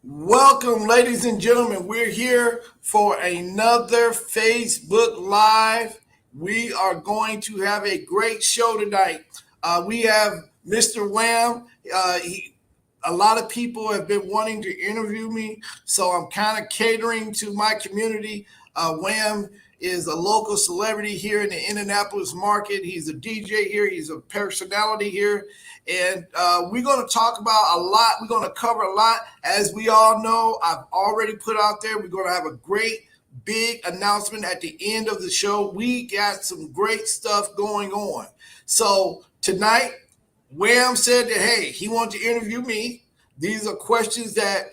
Welcome, ladies and gentlemen. We're here for another Facebook Live. We are going to have a great show tonight. We have Mr. Wham. A lot of people have been wanting to interview me, so I'm kind of catering to my community. Wham is a local celebrity here in the Indianapolis market. He's a DJ here. He's a personality here. And we're going to talk about a lot. We're going to cover a lot. As we all know, I've already put out there, we're going to have a great big announcement at the end of the show. We got some great stuff going on. So tonight, Wham said that, hey, he wanted to interview me. These are questions that,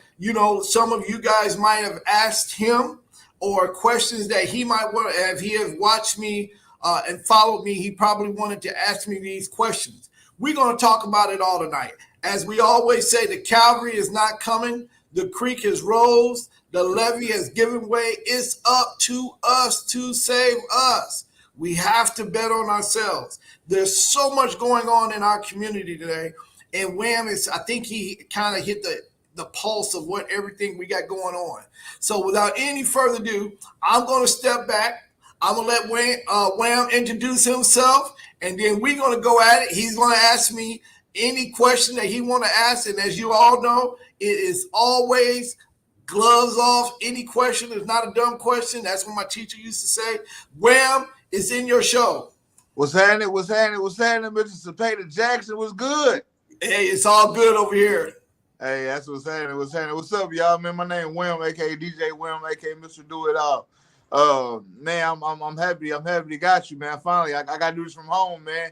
some of you guys might have asked him, or questions that he might want to, if he has watched me and followed me, he probably wanted to ask me these questions. We're going to talk about it all tonight. As we always say, the cavalry is not coming. The creek has rose. The levee has given way. It's up to us to save us. We have to bet on ourselves. There's so much going on in our community today. And Wham I think he kind of hit the pulse of what everything we got going on. So without any further ado, I'm going to step back. I'm going to let Wham introduce himself, and then we're going to go at it. He's going to ask me any question that he want to ask, and as you all know, it is always gloves off. Any question is not a dumb question. That's what my teacher used to say. Wham, it's in your show. What's happening, Mr. Cepeda Jackson? Was good? Hey, it's all good over here. Hey, that's what's happening. What's up, y'all? Man, my name Wham, aka DJ Wham, aka Mr. Do It All. Man, I'm happy. I'm happy to got you, man. Finally, I gotta do this from home, man.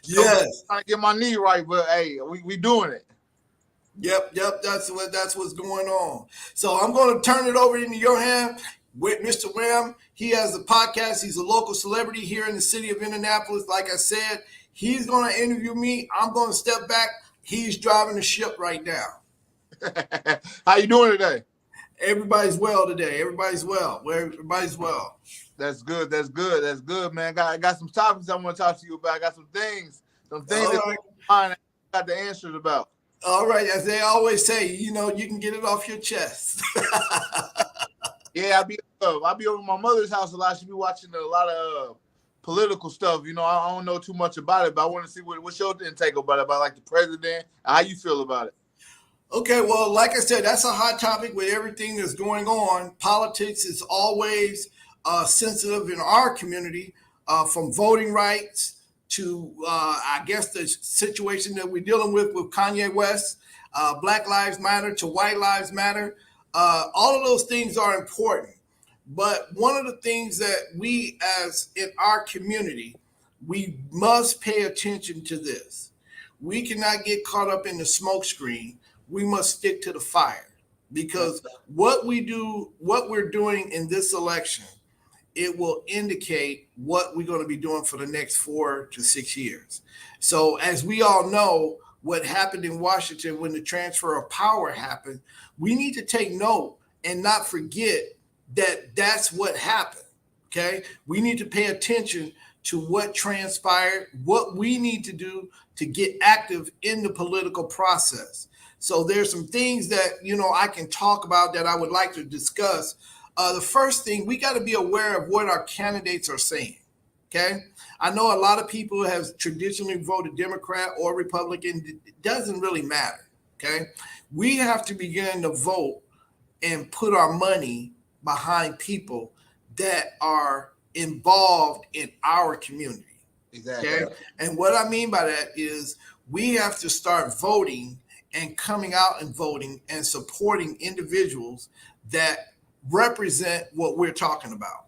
Yes. Trying to get my knee right, but hey, we doing it. Yep. That's what's going on. So I'm going to turn it over into your hand with Mr. Wham. He has a podcast. He's a local celebrity here in the city of Indianapolis. Like I said, he's going to interview me. I'm going to step back. He's driving the ship right now. How you doing today? Everybody's well today. Everybody's well. That's good, man. I got some topics I want to talk to you about. I got some things that I got the answers about. All right, as they always say, you can get it off your chest. Yeah, I'll be over my mother's house a lot. She be watching a lot of political stuff. I don't know too much about it, but I want to see what's your intake about it, about like the president, how you feel about it. Okay, well, like I said, that's a hot topic with everything that's going on. Politics is always sensitive in our community, from voting rights to, I guess, the situation that we're dealing with Kanye West, Black Lives Matter to White Lives Matter. All of those things are important. But one of the things that we, as in our community, we must pay attention to this. We cannot get caught up in the smoke screen. We must stick to the fire, because what we're doing in this election, it will indicate what we're going to be doing for the next 4 to 6 years. So as we all know, what happened in Washington when the transfer of power happened, we need to take note and not forget that that's what happened. Okay. We need to pay attention to what transpired, what we need to do to get active in the political process. So there's some things that, I can talk about that I would like to discuss. The first thing, we got to be aware of what our candidates are saying. Okay. I know a lot of people have traditionally voted Democrat or Republican. It doesn't really matter. Okay. We have to begin to vote and put our money behind people that are involved in our community. Exactly. Okay. And what I mean by that is we have to start voting and coming out and voting and supporting individuals that represent what we're talking about.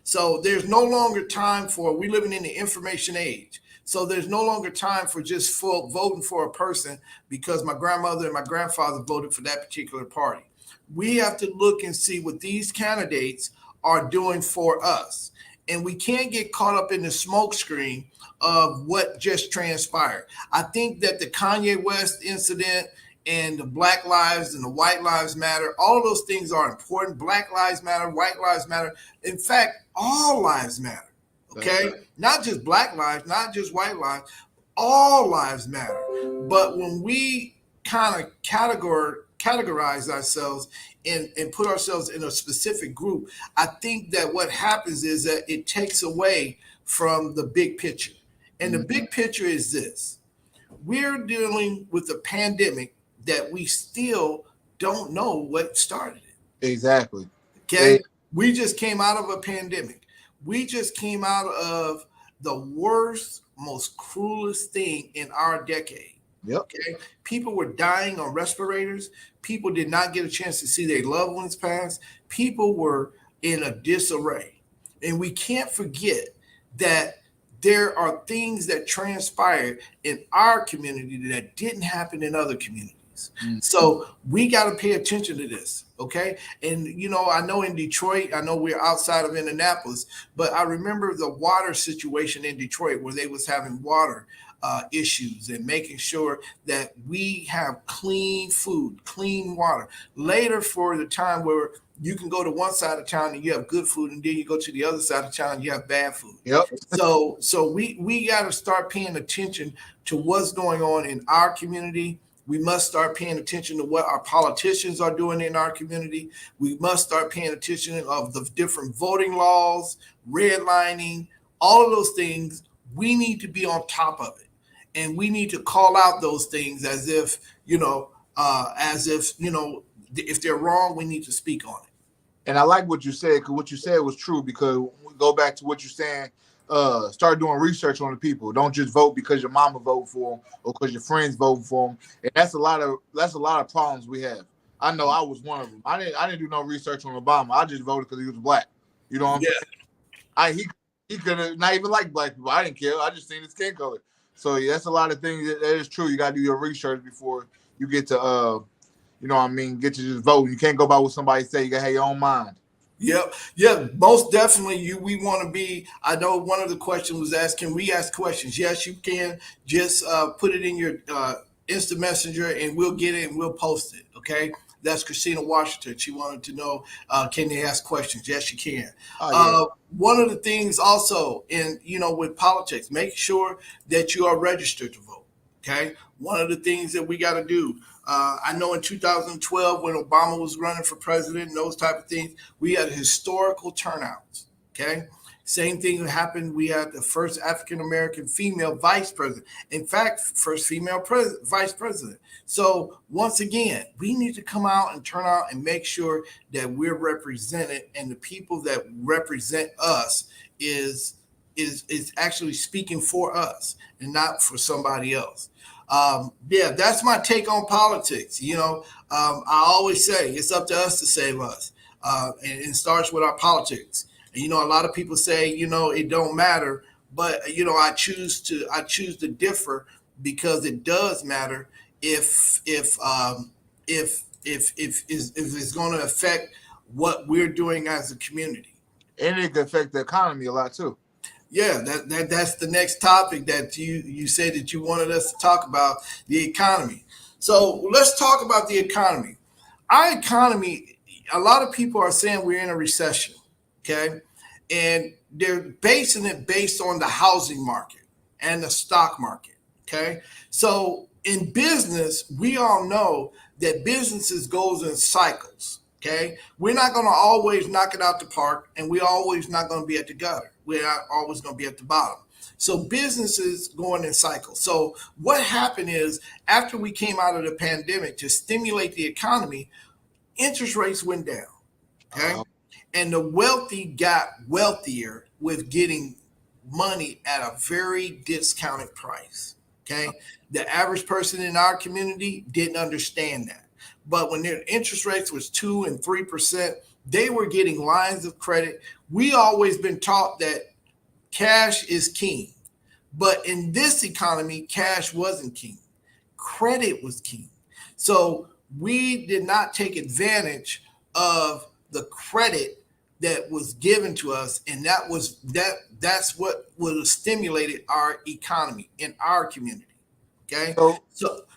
So there's no longer time we living in the information age. So there's no longer time for just voting for a person because my grandmother and my grandfather voted for that particular party. We have to look and see what these candidates are doing for us. And we can't get caught up in the smoke screen of what just transpired. I think that the Kanye West incident and the Black Lives and the White Lives Matter, all of those things are important. Black Lives Matter, White Lives Matter. In fact, all lives matter. Okay? Right. Not just Black lives, not just white lives, all lives matter. But when we kind of categorize ourselves and put ourselves in a specific group, I think that what happens is that it takes away from the big picture. And the big picture is this: we're dealing with a pandemic that we still don't know what started it. Exactly. Okay. We just came out of a pandemic. We just came out of the worst, most cruelest thing in our decade. Yep. Okay. People were dying on respirators. People did not get a chance to see their loved ones pass. People were in a disarray. And we can't forget that there are things that transpired in our community that didn't happen in other communities. So we got to pay attention to this, okay? And, you know, I know in Detroit, I know we're outside of Indianapolis, but I remember the water situation in Detroit where they was having water issues and making sure that we have clean food, clean water. Later, for the time where you can go to one side of town and you have good food, and then you go to the other side of town and you have bad food. Yep. So we got to start paying attention to what's going on in our community. We must start paying attention to what our politicians are doing in our community. We must start paying attention of the different voting laws, redlining, all of those things. We need to be on top of it. And we need to call out those things as if, if they're wrong, we need to speak on it. And I like what you said, because what you said was true, because we go back to what you're saying, start doing research on the people. Don't just vote because your mama vote for them or because your friends vote for them. And that's a lot of problems we have. I know I was one of them. I didn't do no research on Obama. I just voted because he was black. You know what I'm saying? He could have not even liked black people. I didn't care. I just seen his skin color. So yeah, that's a lot of things that is true. You got to do your research before you get to get to just vote. You can't go by what somebody say. You got to have your own mind. Yep. Yeah, most definitely. We want to be. I know one of the questions was asked, can we ask questions? Yes, you can. Just put it in your instant messenger and we'll get it and we'll post it. Okay. That's Christina Washington. She wanted to know, can they ask questions? Yes, you can. One of the things also with politics, make sure that you are registered to vote. Okay. One of the things that we got to do, I know in 2012 when Obama was running for president and those type of things, we had historical turnouts. Okay. Same thing happened. We had the first African-American female vice president. In fact, first female vice president. So once again, we need to come out and turn out and make sure that we're represented, and the people that represent us is actually speaking for us and not for somebody else. That's my take on politics. I always say it's up to us to save us, and it starts with our politics. And, a lot of people say, it don't matter, but I choose to differ, because it does matter if it's going to affect what we're doing as a community. And it can affect the economy a lot too. Yeah, that's the next topic that you said that you wanted us to talk about, the economy. So let's talk about the economy. Our economy, a lot of people are saying we're in a recession, okay? And they're basing it based on the housing market and the stock market, okay? So in business, we all know that businesses goes in cycles, okay? We're not going to always knock it out the park, and we're always not going to be at the gutter. We're not always going to be at the bottom. So businesses going in cycles. So what happened is, after we came out of the pandemic, to stimulate the economy, interest rates went down, okay? And the wealthy got wealthier with getting money at a very discounted price, okay? The average person in our community didn't understand that. But when their interest rates was 2% and 3%, they were getting lines of credit. We always been taught that cash is king. But in this economy, cash wasn't king. Credit was king. So we did not take advantage of the credit that was given to us, and that's what would have stimulated our economy in our community. Okay.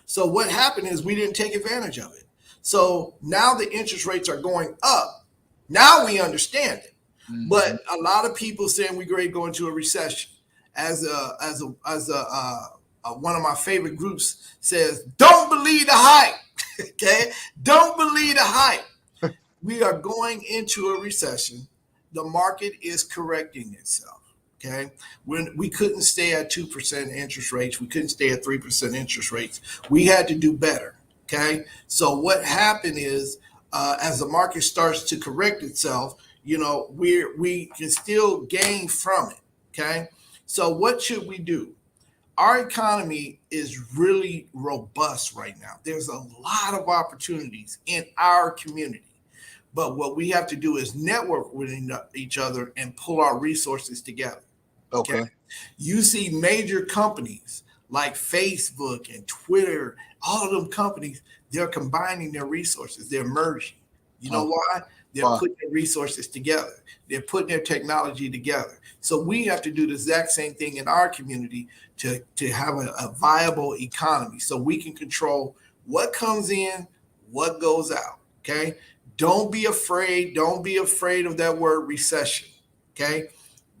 So what happened is we didn't take advantage of it. So now the interest rates are going up. Now we understand it. Mm-hmm. But a lot of people saying we're going to go into a recession. As a one of my favorite groups says, "Don't believe the hype." Okay, don't believe the hype. We are going into a recession. The market is correcting itself. Okay, when we couldn't stay at 2% interest rates, we couldn't stay at 3% interest rates. We had to do better. Okay, so what happened is, as the market starts to correct itself, we can still gain from it. Okay, so what should we do? Our economy is really robust right now. There's a lot of opportunities in our community. But what we have to do is network with each other and pull our resources together. Okay. Okay. You see major companies like Facebook and Twitter, all of them companies, they're combining their resources, they're merging. You know Okay. why? They're Wow. putting their resources together, they're putting their technology together. So we have to do the exact same thing in our community to have a viable economy so we can control what comes in, what goes out. Okay. Don't be afraid. Don't be afraid of that word recession. Okay.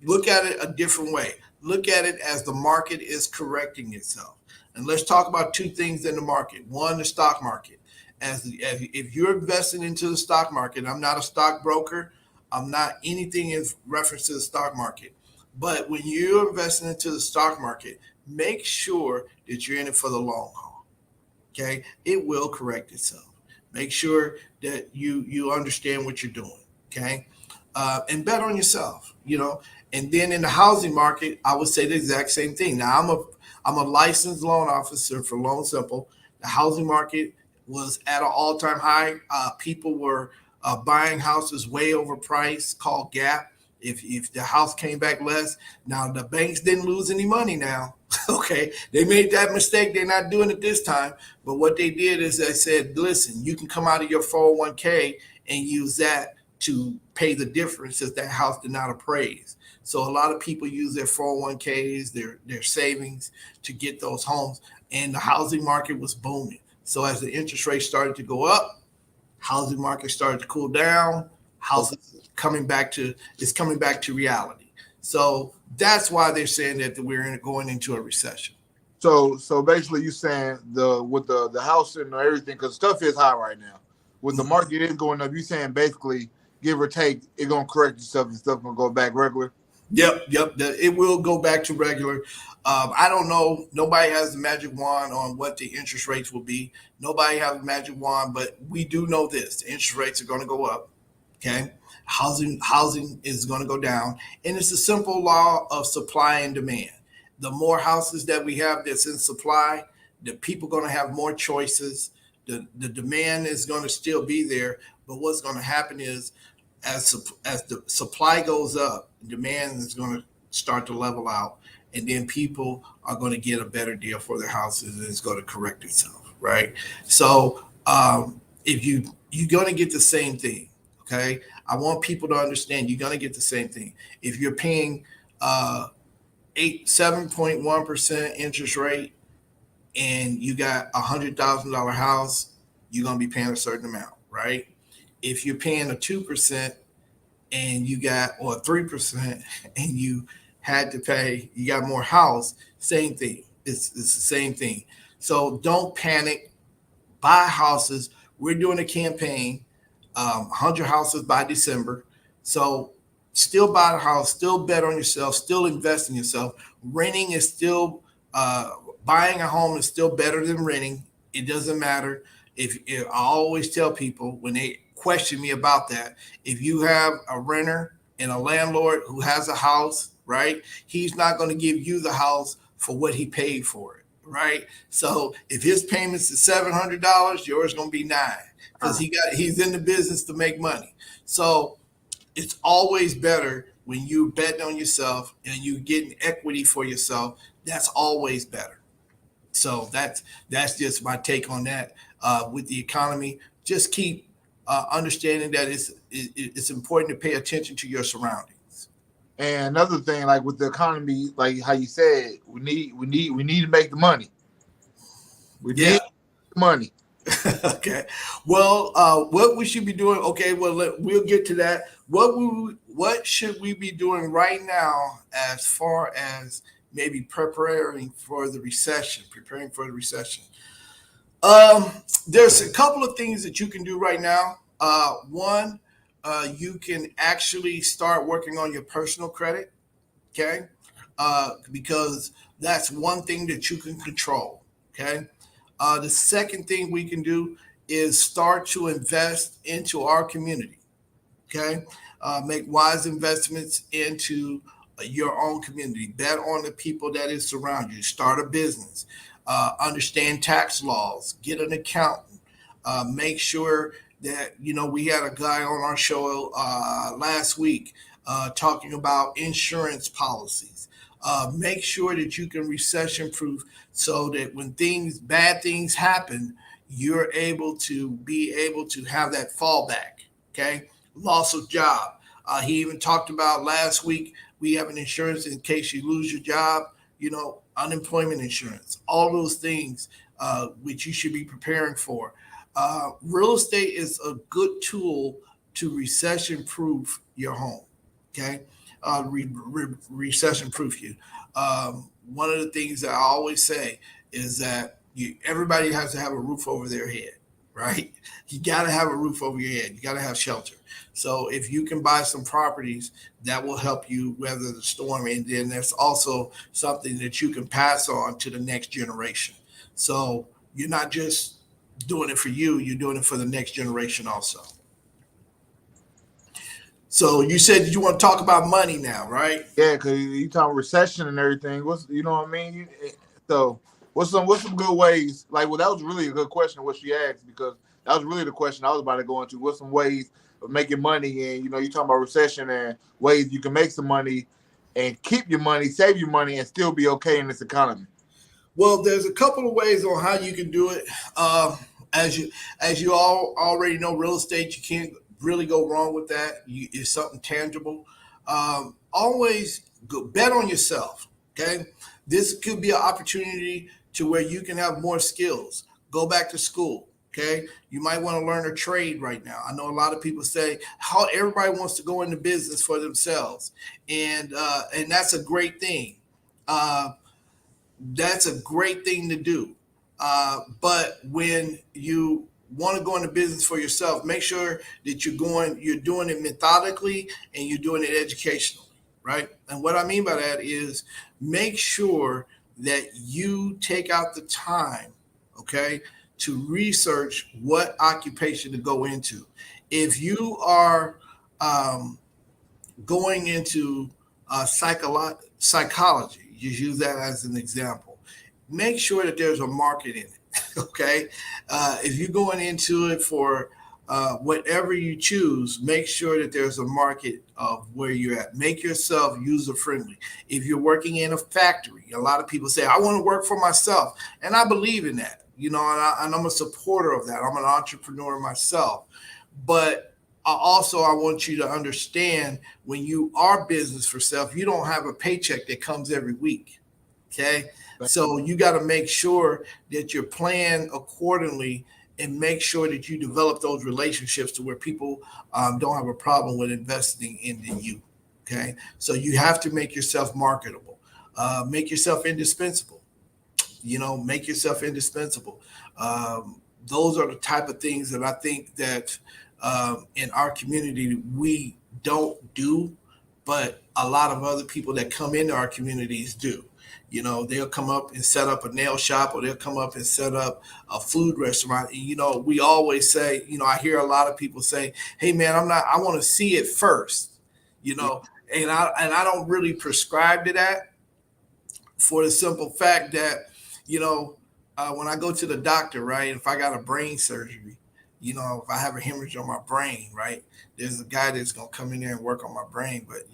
Look at it a different way. Look at it as the market is correcting itself. And let's talk about two things in the market. One, the stock market. As if you're investing into the stock market, I'm not a stockbroker. I'm not anything in reference to the stock market. But when you're investing into the stock market, make sure that you're in it for the long haul. Okay, it will correct itself. Make sure that you understand what you're doing. Okay, and bet on yourself. And then in the housing market, I would say the exact same thing. Now I'm a licensed loan officer for Loan Simple. The housing market was at an all-time high. People were buying houses way overpriced, called gap. If the house came back less, now the banks didn't lose any money now. Okay, they made that mistake. They're not doing it this time. But what they did is they said, listen, you can come out of your 401k and use that to pay the difference if that house did not appraise. So a lot of people use their 401ks, their savings to get those homes. And the housing market was booming. So as the interest rate started to go up, housing market started to cool down. Okay. Houses coming back to reality. So that's why they're saying that we're going into a recession. So basically, you saying the house and everything, because stuff is high right now. With the market is going up, you saying basically, give or take, it's gonna correct itself and stuff gonna go back regular. Yep. It will go back to regular. I don't know. Nobody has the magic wand on what the interest rates will be. Nobody has a magic wand, but we do know this: the interest rates are going to go up. Okay, housing is going to go down, and it's a simple law of supply and demand. The more houses that we have that's in supply, the people are going to have more choices. The demand is going to still be there, but what's going to happen is as the supply goes up, demand is going to start to level out, and then people are going to get a better deal for their houses, and it's going to correct itself, right? So if you're going to get the same thing, okay? I want people to understand you're going to get the same thing. If you're paying 7.1% interest rate and you got $100,000 house, you're going to be paying a certain amount, right? If you're paying a 2% and you got, or 3% and you got more house, same thing. It's the same thing. So don't panic, buy houses. We're doing a campaign, 100 houses by December. So still buy the house, still bet on yourself, still invest in yourself. Renting is still, buying a home is still better than renting. It doesn't matter. If I always tell people when they question me about that, if you have a renter and a landlord who has a house, right, he's not going to give you the house for what he paid for it, right? So if his payments is $700, yours going to be $9 because he's in the business to make money. So it's always better when you bet on yourself and you getting equity for yourself. That's always better. So that's just my take on that. With the economy, just keep understanding that it's important to pay attention to your surroundings. And another thing, like with the economy, like how you said, we need to make the money. We Yeah. need the money. Okay. Well, what we should be doing? Okay. Well, we'll get to that. What should we be doing right now as far as maybe preparing for the recession. There's a couple of things that you can do right now. One, you can actually start working on your personal credit, okay? Because that's one thing that you can control, okay? The second thing we can do is start to invest into our community, okay? Make wise investments into your own community. Bet on the people that is surround you. Start a business. Understand tax laws. Get an accountant. Make sure that we had a guy on our show last week talking about insurance policies. Make sure that you can recession proof so that when bad things happen, you're able to have that fallback. Okay, loss of job. He even talked about last week. We have an insurance in case you lose your job. Unemployment insurance. All those things which you should be preparing for. Real estate is a good tool to recession proof your home. Okay, recession proof you. One of the things that I always say is that everybody has to have a roof over their head, right? You got to have a roof over your head. You got to have shelter. So if you can buy some properties, that will help you weather the storm. And then there's also something that you can pass on to the next generation. So you're not just doing it for you, you're doing it for the next generation also. So you said you want to talk about money now, right? Yeah, because you talking recession and everything. What's you know what I mean? So what's some good ways? Like, well, that was really a good question what she asked because that was really the question I was about to go into. What's some ways of making money? And you talking about recession and ways you can make some money and keep your money, save your money, and still be okay in this economy. Well, there's a couple of ways on how you can do it. As you all already know, real estate, you can't really go wrong with that. It's something tangible. Always bet on yourself. Okay, this could be an opportunity to where you can have more skills. Go back to school. Okay, you might want to learn a trade right now. I know a lot of people say how everybody wants to go into business for themselves, and that's a great thing. Uh, that's a great thing to do. But when you want to go into business for yourself, make sure that you're doing it methodically and you're doing it educationally, right? And what I mean by that is make sure that you take out the time, okay, to research what occupation to go into. If you are going into psychology, just use that as an example. Make sure that there's a market in it. Okay, if you're going into it for whatever you choose, make sure that there's a market of where you're at. Make yourself user friendly. If you're working in a factory, a lot of people say, I want to work for myself. And I believe in that, and I'm a supporter of that. I'm an entrepreneur myself. But I want you to understand when you are business for self, you don't have a paycheck that comes every week. Okay. So you got to make sure that you're playing accordingly and make sure that you develop those relationships to where people don't have a problem with investing in you. Okay. So you have to make yourself marketable, make yourself indispensable, make yourself indispensable. Those are the type of things that I think that in our community we don't do, but a lot of other people that come into our communities do. They'll come up and set up a nail shop, or they'll come up and set up a food restaurant. And, we always say, I hear a lot of people say, hey man, I want to see it first, and I don't really prescribe to that for the simple fact that, when I go to the doctor, right, if I got a brain surgery, if I have a hemorrhage on my brain, right, there's a guy that's going to come in there and work on my brain. But,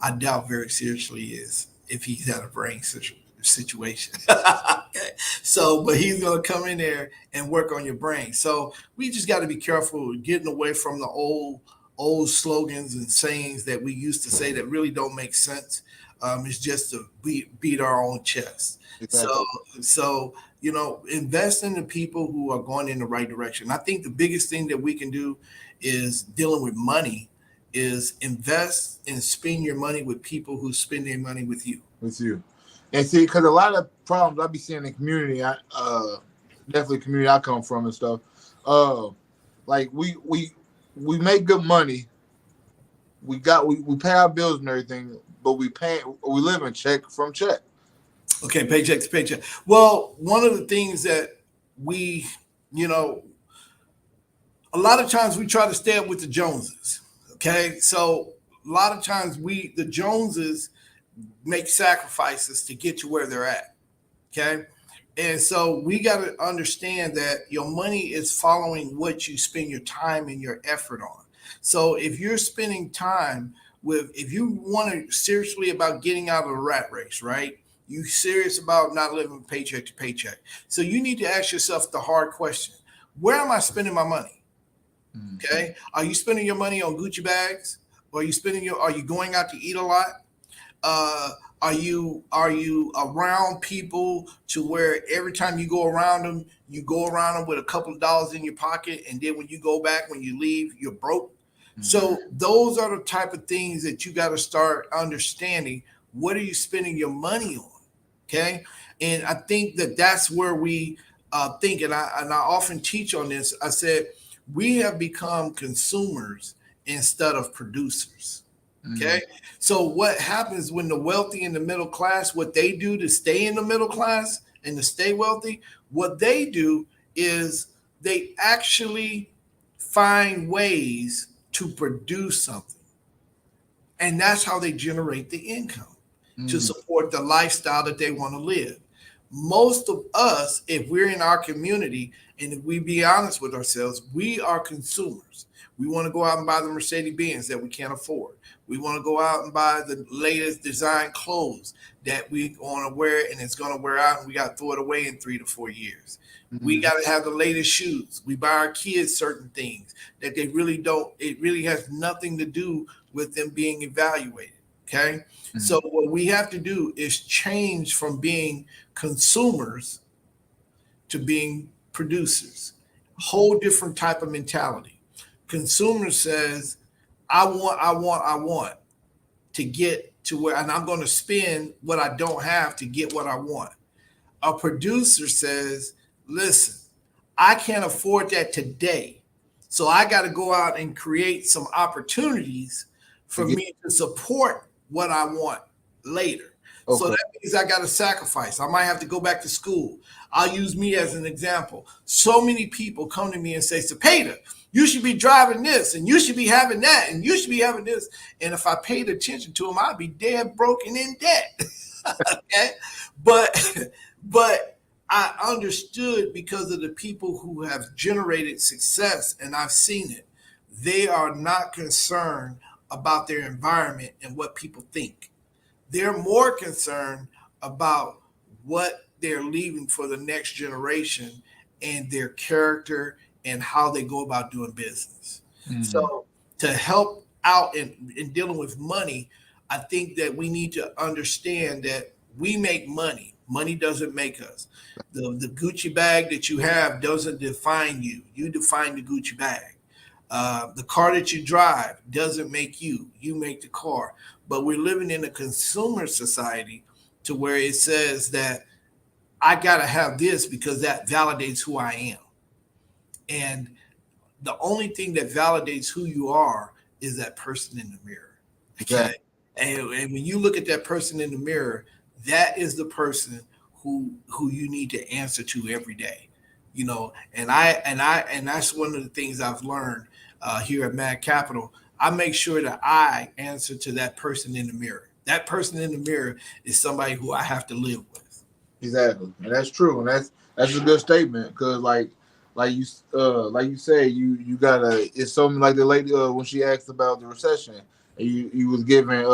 I doubt very seriously is if he's had a brain situation. Okay. So, but he's going to come in there and work on your brain. So we just got to be careful getting away from the old slogans and sayings that we used to say that really don't make sense. It's just to beat our own chest. Exactly. So invest in the people who are going in the right direction. I think the biggest thing that we can do is dealing with money is invest and spend your money with people who spend their money with you. With you. And see, because a lot of problems I be seeing in the community, definitely community I come from and stuff. Uh, like we make good money. We pay our bills and everything, but we live in check from check. Okay, paycheck to paycheck. Well, one of the things that we, you know, a lot of times we try to stay up with the Joneses. Okay, so a lot of times the Joneses make sacrifices to get to where they're at. Okay, and so we got to understand that your money is following what you spend your time and your effort on. So if you're spending time if you want to seriously about getting out of the rat race, right? You serious about not living paycheck to paycheck. So you need to ask yourself the hard question: where am I spending my money? Okay, are you spending your money on Gucci bags? Or are you going out to eat a lot? Uh, are you around people to where every time you go around them with a couple of dollars in your pocket, and then when you go back, when you leave, you're broke? So those are the type of things that you got to start understanding. What are you spending your money on? Okay, and I think that that's where we think, and I often teach on this. I said we have become consumers instead of producers. Okay. So what happens when the wealthy and the middle class, what they do to stay in the middle class and to stay wealthy, what they do is they actually find ways to produce something. And that's how they generate the income to support the lifestyle that they want to live. Most of us, if we're in our community and if we be honest with ourselves, we are consumers. We want to go out and buy the Mercedes Benz that we can't afford. We want to go out and buy the latest design clothes that we want to wear and it's going to wear out and we got to throw it away in 3 to 4 years. We got to have the latest shoes. We buy our kids certain things that they really don't, it really has nothing to do with them being evaluated. Okay. So what we have to do is change from being consumers to being producers. Whole different type of mentality. Consumer says, I want to get to where, and I'm going to spend what I don't have to get what I want. A producer says, listen, I can't afford that today. So I got to go out and create some opportunities for me to support what I want later. Okay. So that means I got to sacrifice. I might have to go back to school. I'll use me as an example. So many people come to me and say, Cepeda, you should be driving this and you should be having that and you should be having this. And if I paid attention to them, I'd be dead broke and in debt. Okay. But I understood because of the people who have generated success, and I've seen it. They are not concerned about their environment and what people think. They're more concerned about what they're leaving for the next generation and their character and how they go about doing business. So to help out in dealing with money, I think that we need to understand that we make money. Money doesn't make us. The Gucci bag that you have doesn't define you. You define the Gucci bag. The car that you drive doesn't make you. You make the car. But we're living in a consumer society to where it says that I got to have this because that validates who I am. And the only thing that validates who you are is that person in the mirror. Okay. And when you look at that person in the mirror, that is the person who you need to answer to every day. You know, and that's one of the things I've learned here at Mad Capital. I make sure that I answer to that person in the mirror. That person in the mirror is somebody who I have to live with. Exactly, and that's true, and that's a good statement because like you say you gotta. It's something like the lady when she asked about the recession, and you was given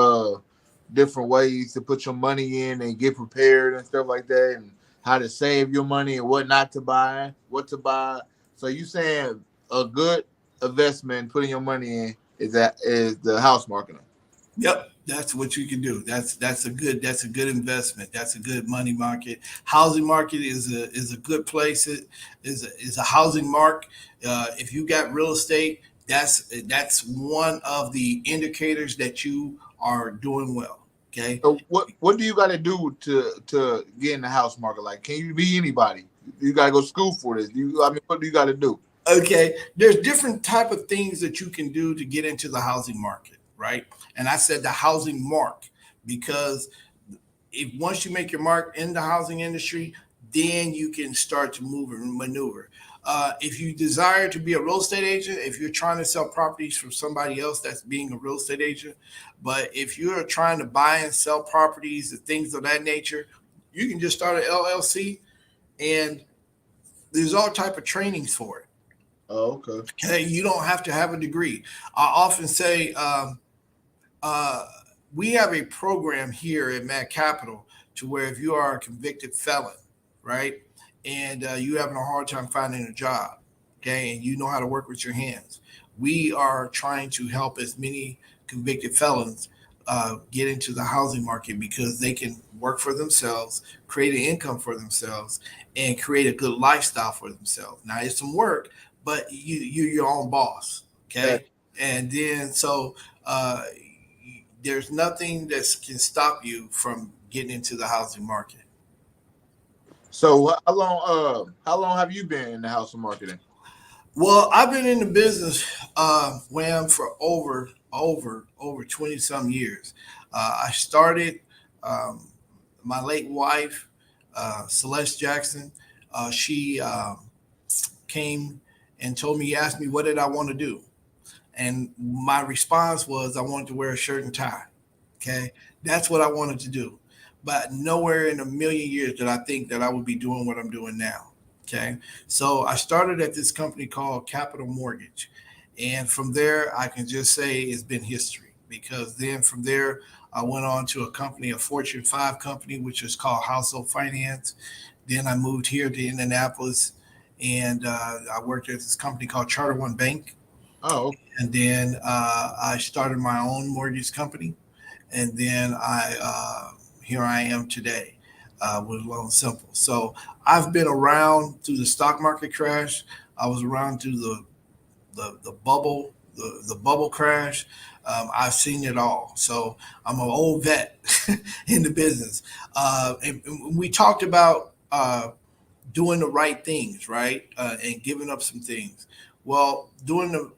different ways to put your money in and get prepared and stuff like that, and how to save your money and what not to buy, what to buy. So you saying a good investment putting your money in is the house market. Yep, that's what you can do. That's a good investment. That's a good money market. Housing market is a good place. It is a housing mark. If you got real estate, that's one of the indicators that you are doing well. Okay. So what do you got to do to get in the house market? Like, can you be anybody? You got to go to school for this. What do you got to do? Okay, there's different type of things that you can do to get into the housing market, right? And I said the housing mark because if once you make your mark in the housing industry, then you can start to move and maneuver. If you desire to be a real estate agent, if you're trying to sell properties from somebody else, that's being a real estate agent. But if you're trying to buy and sell properties and things of that nature, you can just start an LLC, and there's all type of trainings for it. Oh, okay. Okay, you don't have to have a degree. I often say uh, we have a program here at Mad Capital to where if you are a convicted felon, right, and you having a hard time finding a job, okay, and you know how to work with your hands, we are trying to help as many convicted felons get into the housing market because they can work for themselves, create an income for themselves, and create a good lifestyle for themselves. Now it's some work, but you're your own boss, Yeah. okay, and then so. Uh, there's nothing that can stop you from getting into the housing market. So how long have you been in the house of marketing? Well, I've been in the business, WHAM, for over 20 some years. I started, um, my late wife, Celeste Jackson. She came and told me, asked me, what did I want to do? And my response was, I wanted to wear a shirt and tie. Okay. That's what I wanted to do. But nowhere in a million years did I think that I would be doing what I'm doing now. Okay. So I started at this company called Capital Mortgage. And from there, I can just say it's been history because then from there, I went on to a company, a Fortune 5 company, which is called Household Finance. Then I moved here to Indianapolis and I worked at this company called Charter One Bank. Oh, And then I started my own mortgage company, and then I here I am today with Loan Simple. So I've been around through the stock market crash. I was around through the bubble, the bubble crash. I've seen it all. So I'm an old vet in the business. And we talked about doing the right things, right, and giving up some things. Well, doing the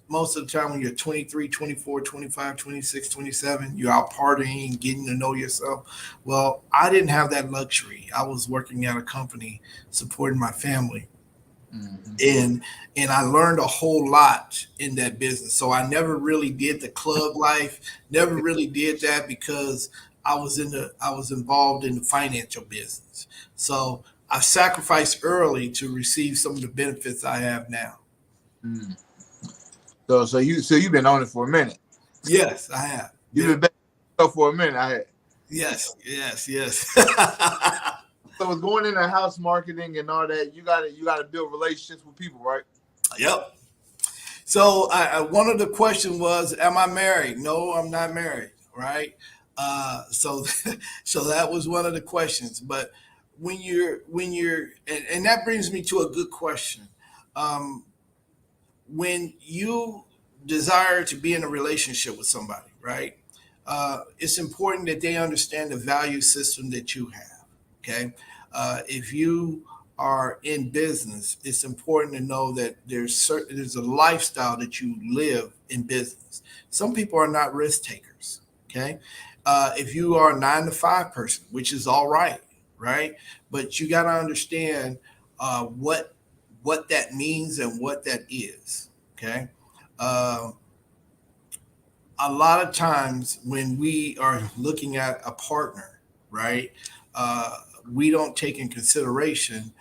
most of the time when you're 23, 24, 25, 26, 27, you're out partying, getting to know yourself. Well, I didn't have that luxury. I was working at a company supporting my family. mm-hmm. And I learned a whole lot in that business. So I never really did the club life, never really did that because I was involved in the financial business. So I sacrificed early to receive some of the benefits I have now. Mm. So you've been on it for a minute. Yes, I have. You've Yeah. been back for a minute. I had. Yes. So it's going into house marketing and all that. You gotta build relationships with people, right? Yep. So one of the question was, am I married? No, I'm not married. Right. So so that was one of the questions. But and that brings me to a good question. Um, when you desire to be in a relationship with somebody, right? It's important that they understand the value system that you have. Okay, if you are in business, it's important to know that there's a lifestyle that you live in business. Some people are not risk takers. Okay, if you are a 9 to 5 person, which is all right, right? But you got to understand what that means and what that is. Okay. Uh, a lot of times when we are looking at a partner, right, uh, we don't take in consideration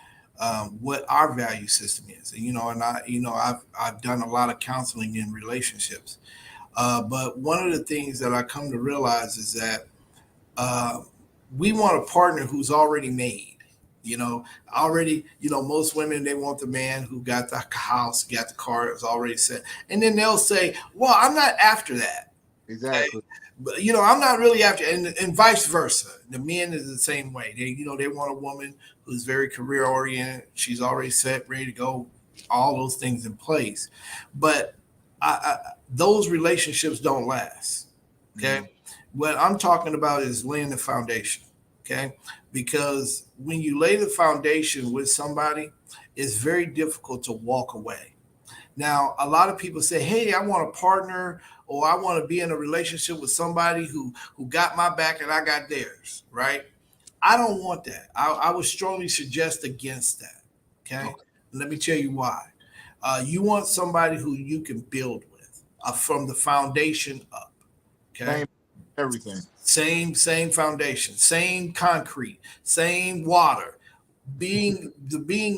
what our value system is. And, I've done a lot of counseling in relationships. But one of the things that I come to realize is that uh, we want a partner who's already made. Most women, they want the man who got the house, got the car, is already set. And then they'll say, well, I'm not after that. Okay. Exactly. But I'm not really after, and vice versa. The men is the same way. They want a woman who's very career oriented. She's already set, ready to go, all those things in place. But those relationships don't last. Okay. Mm. What I'm talking about is laying the foundation. Okay. Because when you lay the foundation with somebody, it's very difficult to walk away. Now, a lot of people say, "Hey, I want a partner, or I want to be in a relationship with somebody who got my back and I got theirs." Right? I don't want that. I would strongly suggest against that. Okay, Okay. let me tell you why. You want somebody who you can build with from the foundation up. Okay, Same everything. same foundation, same concrete, same water. Being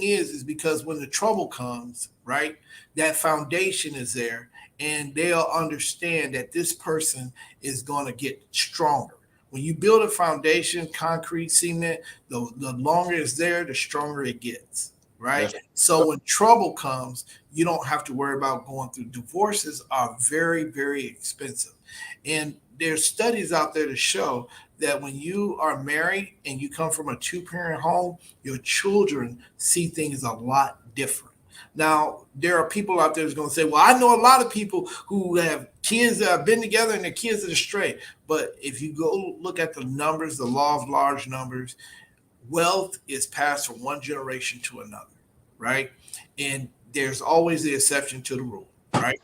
is because when the trouble comes, right, that foundation is there, and they'll understand that this person is going to get stronger. When you build a foundation, concrete, cement, the longer it's there, the stronger it gets, right? That's So when trouble comes, you don't have to worry about going through. Divorces are very, very expensive, and there's studies out there to show that when you are married and you come from a two-parent home, your children see things a lot different. Now, there are people out there that's going to say, well, I know a lot of people who have kids that have been together and their kids that are straight. But if you go look at the numbers, the law of large numbers, wealth is passed from one generation to another, right? And there's always the exception to the rule, right?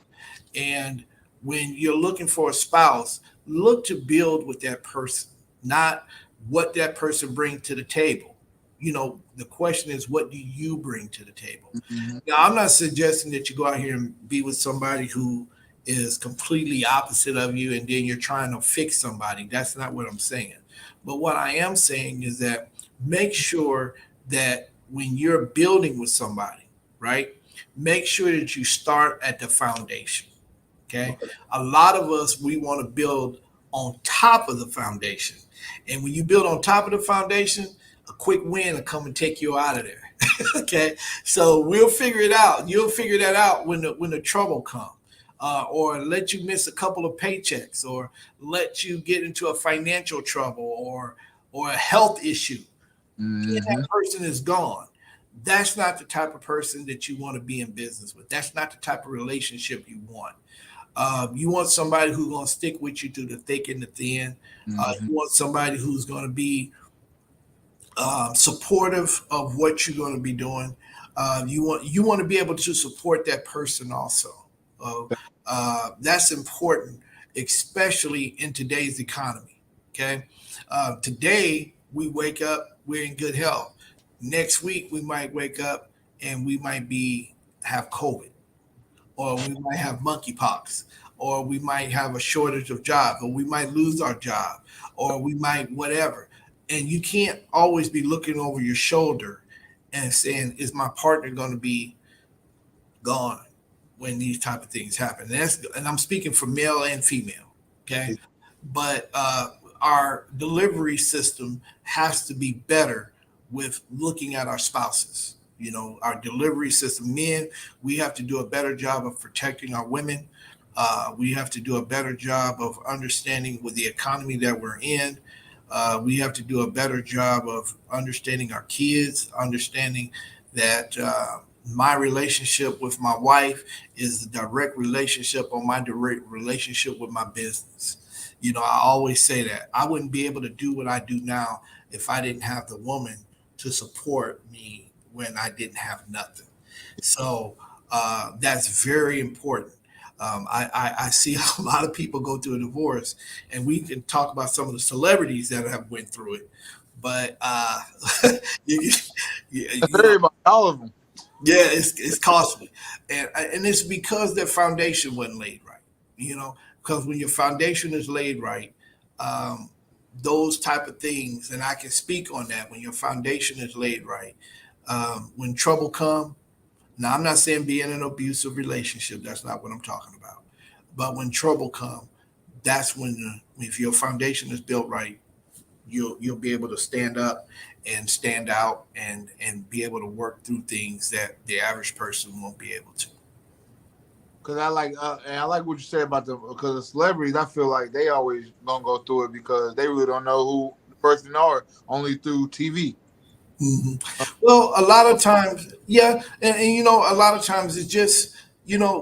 And when you're looking for a spouse, look to build with that person, not what that person brings to the table. The question is, what do you bring to the table? mhm. Now, I'm not suggesting that you go out here and be with somebody who is completely opposite of you and then you're trying to fix somebody. That's not what I'm saying. But what I am saying is that make sure that when you're building with somebody, right, make sure that you start at the foundation. Okay. A lot of us, we want to build on top of the foundation. And when you build on top of the foundation, a quick win will come and take you out of there. Okay. So we'll figure it out. You'll figure that out when the trouble comes. Or let you miss a couple of paychecks, or let you get into a financial trouble, or a health issue. And Hmm. that person is gone. That's not the type of person that you want to be in business with. That's not the type of relationship you want. You want somebody who's going to stick with you through the thick and the thin. Hmm. You want somebody who's going to be supportive of what you're going to be doing. You want to be able to support that person also. Uh, that's important, especially in today's economy. Okay, today we wake up, we're in good health. Next week we might wake up and we might be have COVID, or we might have monkeypox, or we might have a shortage of jobs, or we might lose our job, or we might whatever. And you can't always be looking over your shoulder and saying, "Is my partner going to be gone when these type of things happen?" And I'm speaking for male and female. Okay, but our delivery system has to be better with looking at our spouses. Our delivery system, men, we have to do a better job of protecting our women. We have to do a better job of understanding with the economy that we're in. We have to do a better job of understanding our kids, understanding that my relationship with my wife is the direct relationship on my direct relationship with my business. I always say that I wouldn't be able to do what I do now if I didn't have the woman to support me when I didn't have nothing. So that's very important. I see a lot of people go through a divorce, and we can talk about some of the celebrities that have went through it. But you, you know, Everybody, all of them. yeah, it's costly, and it's because their foundation wasn't laid right. Because when your foundation is laid right, um, those type of things, and I can speak on that. When your foundation is laid right, when trouble come. Now, I'm not saying be in an abusive relationship. That's not what I'm talking about. But when trouble come, that's when if your foundation is built right, you'll be able to stand up and stand out and be able to work through things that the average person won't be able to. Cause I like what you said about because the celebrities. I feel like they always gonna go through it because they really don't know who the person are only through TV. hmm Well, a lot of times, yeah, and a lot of times it's just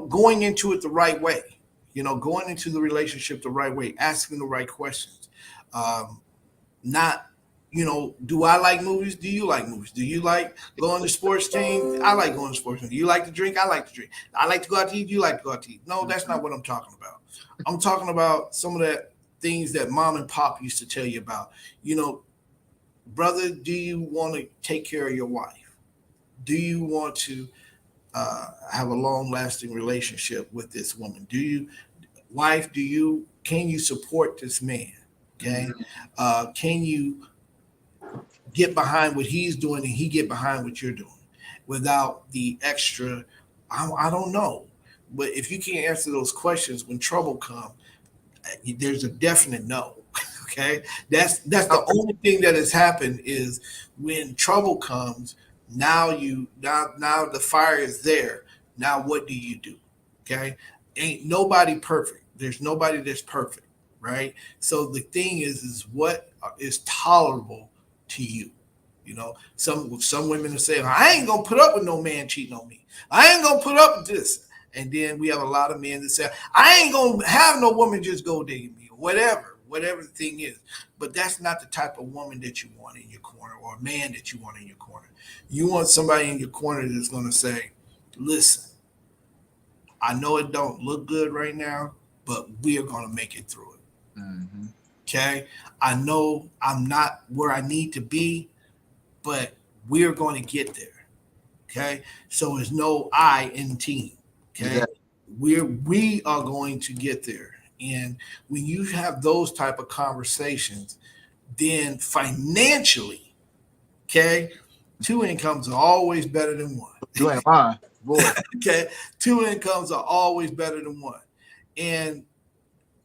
going into it the right way. Going into the relationship the right way, asking the right questions. Not, do I like movies? Do you like movies? Do you like going to sports teams? I like going to sports teams. Do you like to drink? I like to drink. I like to go out to eat. You like to go out to eat. No, that's not what I'm talking about. I'm talking about some of that things that mom and pop used to tell you about. Brother, do you want to take care of your wife? Do you want to have a long lasting relationship with this woman? Do you, wife, can you support this man? Okay. Can you get behind what he's doing and he get behind what you're doing without the extra? I don't know. But if you can't answer those questions when trouble comes, there's a definite no. Okay. That's the only thing that has happened is when trouble comes, now the fire is there. Now what do you do? Okay. Ain't nobody perfect. There's nobody that's perfect, right? So the thing is what is tolerable to you. Some women are saying, I ain't gonna put up with no man cheating on me. I ain't gonna put up with this. And then we have a lot of men that say, I ain't gonna have no woman just go digging me, or whatever the thing is. But that's not the type of woman that you want in your corner, or a man that you want in your corner. You want somebody in your corner that's gonna say, listen, I know it don't look good right now, but we are gonna make it through it. Mm-hmm. Okay. I know I'm not where I need to be, but we're going to get there. Okay. So there's no I in team. Okay. Exactly. We are going to get there. And when you have those type of conversations, then financially, okay, two incomes are always better than one. You ain't lying, boy. Okay. Two incomes are always better than one. And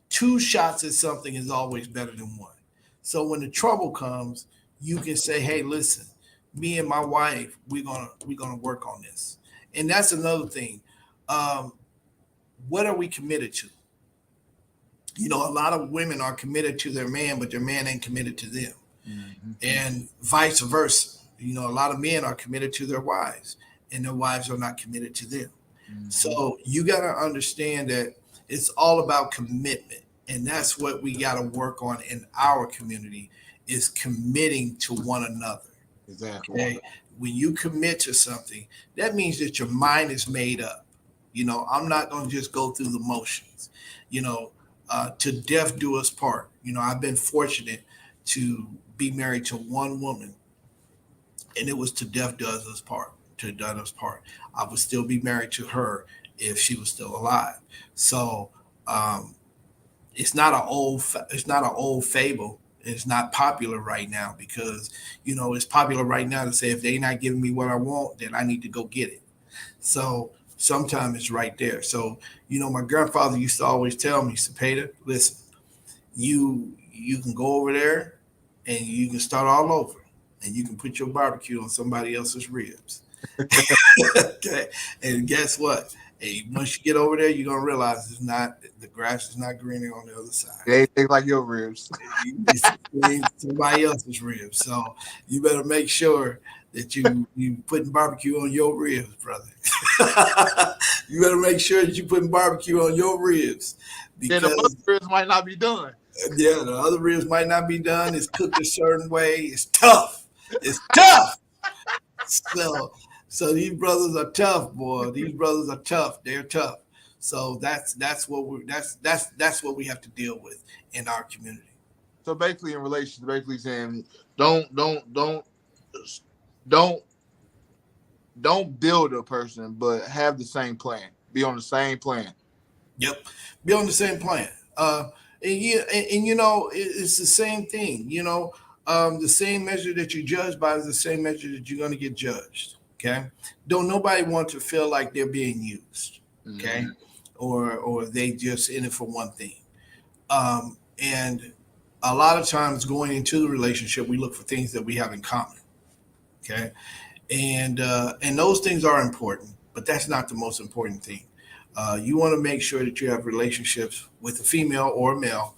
two shots at something is always better than one. So when the trouble comes, you can say, "Hey, listen, me and my wife, we're gonna work on this." And that's another thing. Um, what are we committed to? A lot of women are committed to their man, but their man ain't committed to them, Mm-hmm. and vice versa. A lot of men are committed to their wives, and their wives are not committed to them. Mm-hmm. So you got to understand that it's all about commitment. And that's what we got to work on in our community is committing to one another. Exactly. Okay. When you commit to something, that means that your mind is made up. I'm not going to just go through the motions, to death do us part. I've been fortunate to be married to one woman, and it was to death does us part, to death us part. I would still be married to her if she was still alive. So, it's not an old fable. It's not popular right now because it's popular right now to say if they're not giving me what I want, then I need to go get it. So sometimes it's right there. So my grandfather used to always tell me, Cepeda, listen, you can go over there and you can start all over, and you can put your barbecue on somebody else's ribs. Okay, and guess what? Hey, once you get over there, you're gonna realize the grass is not greener on the other side. They taste like your ribs. Somebody else's ribs. So you better make sure that you putting barbecue on your ribs, brother. You better make sure that you putting barbecue on your ribs Then the other ribs might not be done. Yeah, the other ribs might not be done. It's cooked a certain way. It's tough. It's tough. So these brothers are tough, boy. These brothers are tough. They're tough. So that's what we have to deal with in our community. So basically, in relation, basically saying, don't build a person, but have the same plan. Be on the same plan. Yep, be on the same plan. It's the same thing. The same measure that you judge by is the same measure that you're going to get judged. Okay, don't nobody want to feel like they're being used. Okay, or they just in it for one thing. And a lot of times going into the relationship, we look for things that we have in common. Okay, and those things are important, but that's not the most important thing. You want to make sure that you have relationships with a female or a male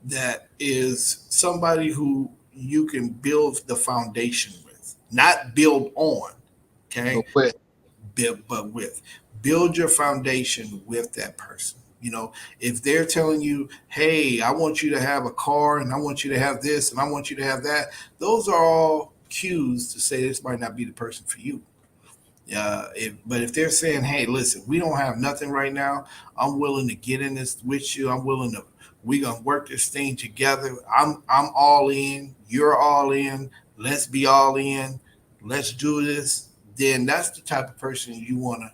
that is somebody who you can build the foundation with, not build on. Okay, but with build your foundation with that person. You know, if they're telling you, hey, I want you to have a car and I want you to have this and I want you to have that, those are all cues to say this might not be the person for you. But if they're saying, hey, listen, we don't have nothing right now, I'm willing to get in this with you. I'm willing to, we're going to work this thing together. I'm all in. You're all in. Let's be all in. Let's do this. Then that's the type of person you want to,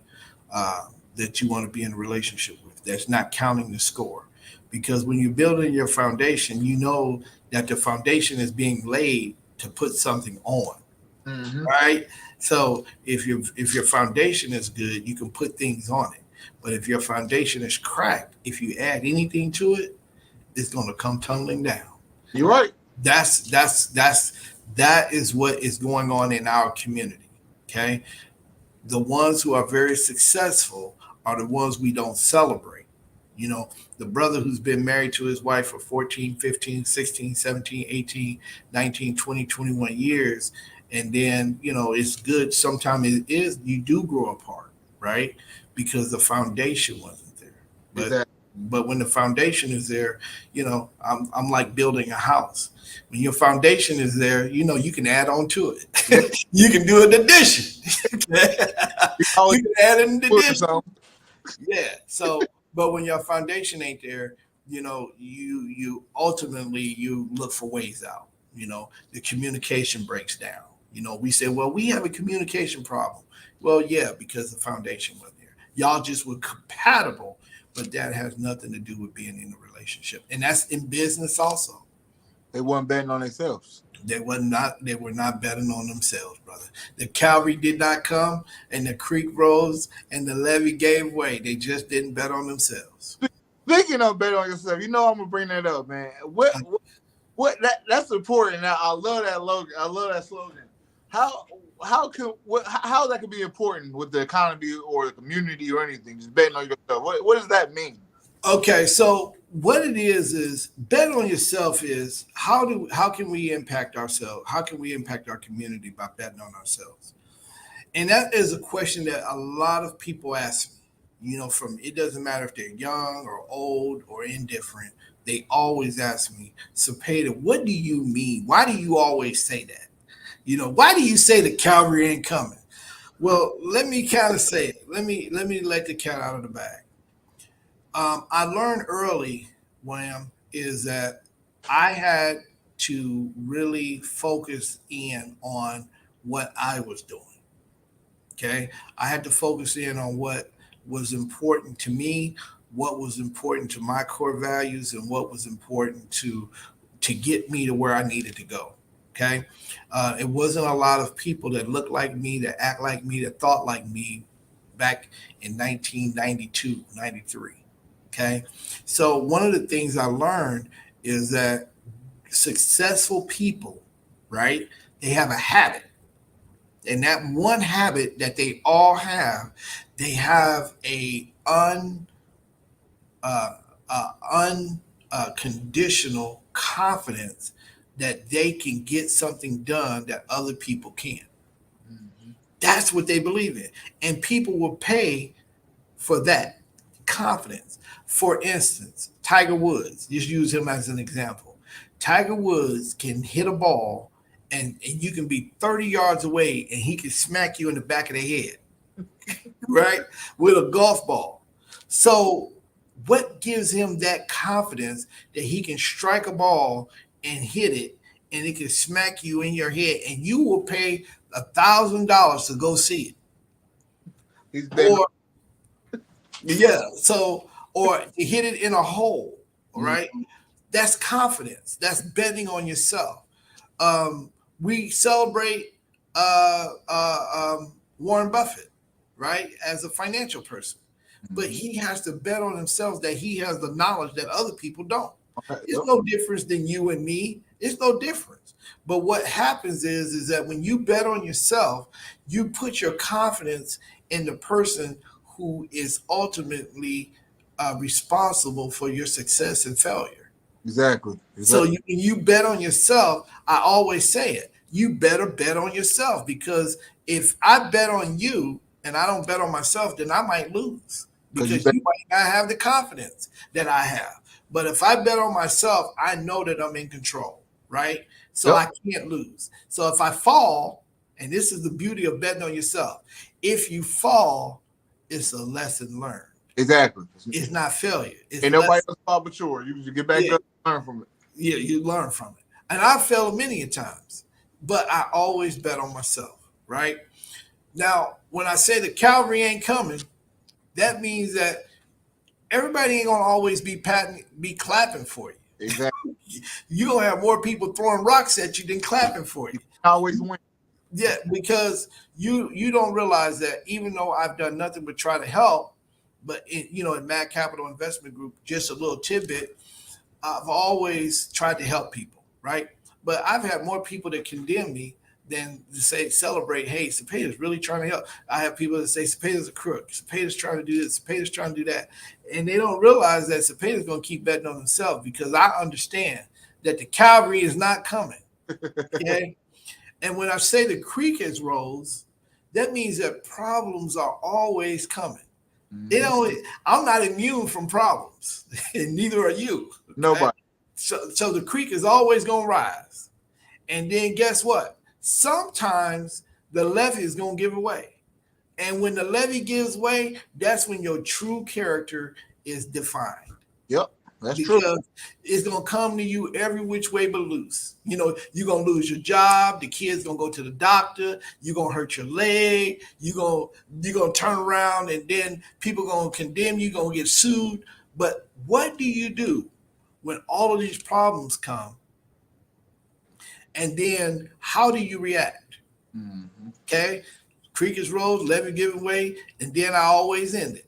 that you want to be in a relationship with. That's not counting the score. Because when you're building your foundation, you know that the foundation is being laid to put something on, Mm-hmm. right? So if your foundation is good, you can put things on it. But if your foundation is cracked, if you add anything to it, it's going to come tumbling down. You're right. That is what is going on in our community. Okay, the ones who are very successful are the ones we don't celebrate. You know, the brother who's been married to his wife for 14, 15, 16, 17, 18, 19, 20, 21 years. And then, it's good. Sometimes it is, you do grow apart, right? Because the foundation wasn't there. But Exactly. but when the foundation is there, I'm like building a house. When your foundation is there, you can add on to Yeah. it. You can do an addition. You always You can add an put addition. something. Yeah. So, but when your foundation ain't there, you ultimately you look for ways out. The communication breaks down. We say, well, we have a communication problem. Well, yeah, because the foundation wasn't there. Y'all just were compatible, but that has nothing to do with being in a relationship, and that's in business also. They weren't betting on themselves. They were not betting on themselves, brother. The cavalry did not come, and the creek rose, and the levee gave way. They just didn't bet on themselves. Speaking of betting on yourself, I'm gonna bring that up, man. What that's important. Now, I love that logo. I love that slogan. How how that could be important with the economy or the community or anything? Just betting on yourself. What does that mean? Okay, so what it is bet on yourself is how can we impact ourselves? How can we impact our community by betting on ourselves? And that is a question that a lot of people ask me. From it doesn't matter if they're young or old or indifferent, they always ask me, Cepeda, what do you mean? Why do you always say that? Why do you say the cavalry ain't coming? Well, let me kind of say it. Let me let the cat out of the bag. I learned early, Wham, is that I had to really focus in on what I was doing. Okay. I had to focus in on what was important to me, what was important to my core values, and what was important to get me to where I needed to go. Okay. It wasn't a lot of people that looked like me, that act like me, that thought like me back in 1992, 93. Okay. So one of the things I learned is that successful people, right, they have a habit. And that one habit that they all have, they have a uh, unconditional confidence that they can get something done that other people can't. Mm-hmm. That's what they believe in. And people will pay for that confidence. For instance, Tiger Woods, just use him as an example. Tiger Woods can hit a ball and you can be 30 yards away and he can smack you in the back of the head, right? With a golf ball. So, what gives him that confidence that he can strike a ball and hit it and it can smack you in your head and you will pay $1,000 to go see it? He's betting. Or yeah, so or hit it in a hole, all On, right? That's confidence. That's betting on yourself. We celebrate Warren Buffett, right, as a financial person, but mm-hmm. he has to bet on himself that he has the knowledge that other people don't. It's Yep. no difference than you and me. It's no difference. But what happens is that when you bet on yourself, you put your confidence in the person who is ultimately responsible for your success and failure. Exactly. So Exactly. when you bet on yourself, I always say it. You better bet on yourself because if I bet on you and I don't bet on myself, then I might lose. because you might not have the confidence that I have. But if I bet on myself, I know that I'm in control, right? So I can't lose. So if I fall, and this is the beauty of betting on yourself, if you fall, it's a lesson learned. Exactly. It's not failure. It's and nobody else fault but yours. You just get back up and learn from it. Yeah, you learn from it. And I've failed many a times, but I always bet on myself, right? Now, when I say the cavalry ain't coming, that means that everybody ain't gonna always be clapping for you. Exactly. You're gonna have more people throwing rocks at you than clapping for you. Always win. Yeah, because you don't realize that even though I've done nothing but try to help, but in MA&D Capital Investment Group, just a little tidbit, I've always tried to help people, right? But I've had more people that condemn me than to say celebrate. Hey, Cepeda's really trying to help. I have people that say Cepeda's a crook. Cepeda's trying to do this. Cepeda's trying to do that, and they don't realize that Cepeda's going to keep betting on themselves because I understand that the cavalry is not coming. Okay, and when I say the creek has rose, that means that problems are always coming. I'm not immune from problems, and neither are you. Okay? Nobody. So the creek is always going to rise. And then guess what? Sometimes the levee is going to give away. And when the levee gives way, that's when your true character is defined. Yep. That's because true. It's going to come to you every which way but loose. You're going to lose your job. The kid's going to go to the doctor. You're going to hurt your leg. You're going to turn around and then people are going to condemn you. You're going to get sued. But what do you do when all of these problems come? And then how do you react? Mm-hmm. Okay? Creek is rose, levee giving way, and then I always end it.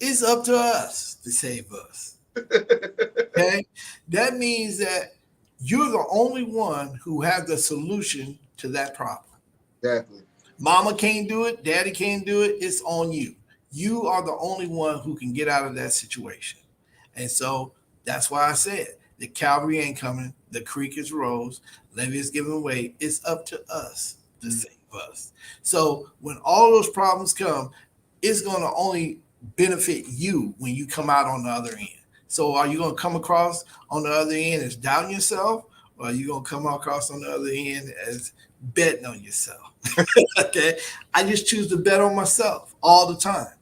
It's up to us to save us. Okay, that means that you're the only one who has the solution to that problem. Exactly. Mama can't do it, daddy can't do it. It's on you. You are the only one who can get out of that situation. And so that's why I said the cavalry ain't coming. The creek is rose. Levee is giving way. It's up to us to save us. So when all those problems come, it's going to only benefit you when you come out on the other end. So are you going to come across on the other end as doubting yourself, or are you going to come across on the other end as betting on yourself? Okay, I just choose to bet on myself all the time,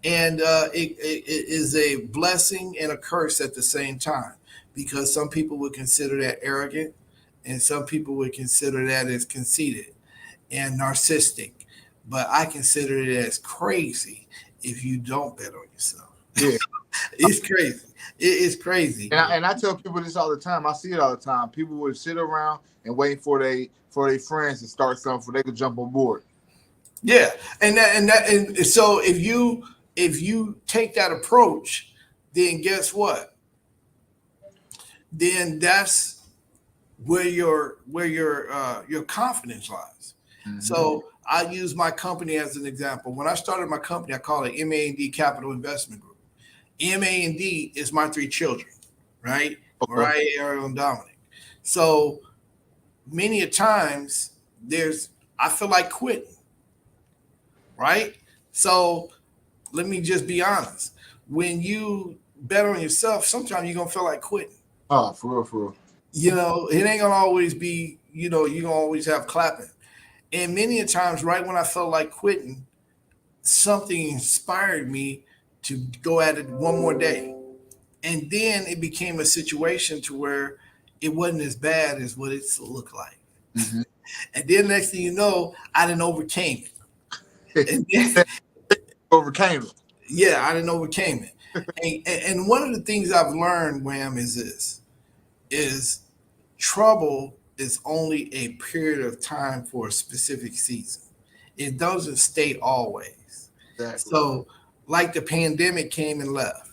and it is a blessing and a curse at the same time, because some people would consider that arrogant, and some people would consider that as conceited and narcissistic, but I consider it as crazy if you don't bet on yourself. Yeah. It's crazy. It is crazy. And I tell people this all the time. I see it all the time. People would sit around and wait for their friends to start something so they could jump on board. Yeah, and so if you take that approach, then guess what? Then that's where your confidence lies. Mm-hmm. So I use my company as an example. When I started my company, I call it MA&D Capital Investment Group. MA&D is my three children, right? Okay. Mariah, Ariel, and Dominic. So many a times I feel like quitting, right? So let me just be honest. When you bet on yourself, sometimes you're going to feel like quitting. Oh, for real. It ain't going to always be, you're going to always have clapping. And many a times, right when I felt like quitting, something inspired me to go at it one more day. And then it became a situation to where it wasn't as bad as what it looked like. Mm-hmm. And then next thing you know, I didn't overcame it. And then, overcame it. Yeah, I didn't overcame it. And one of the things I've learned, WHAM, is trouble is only a period of time for a specific season. It doesn't stay always. Exactly. So like the pandemic came and left,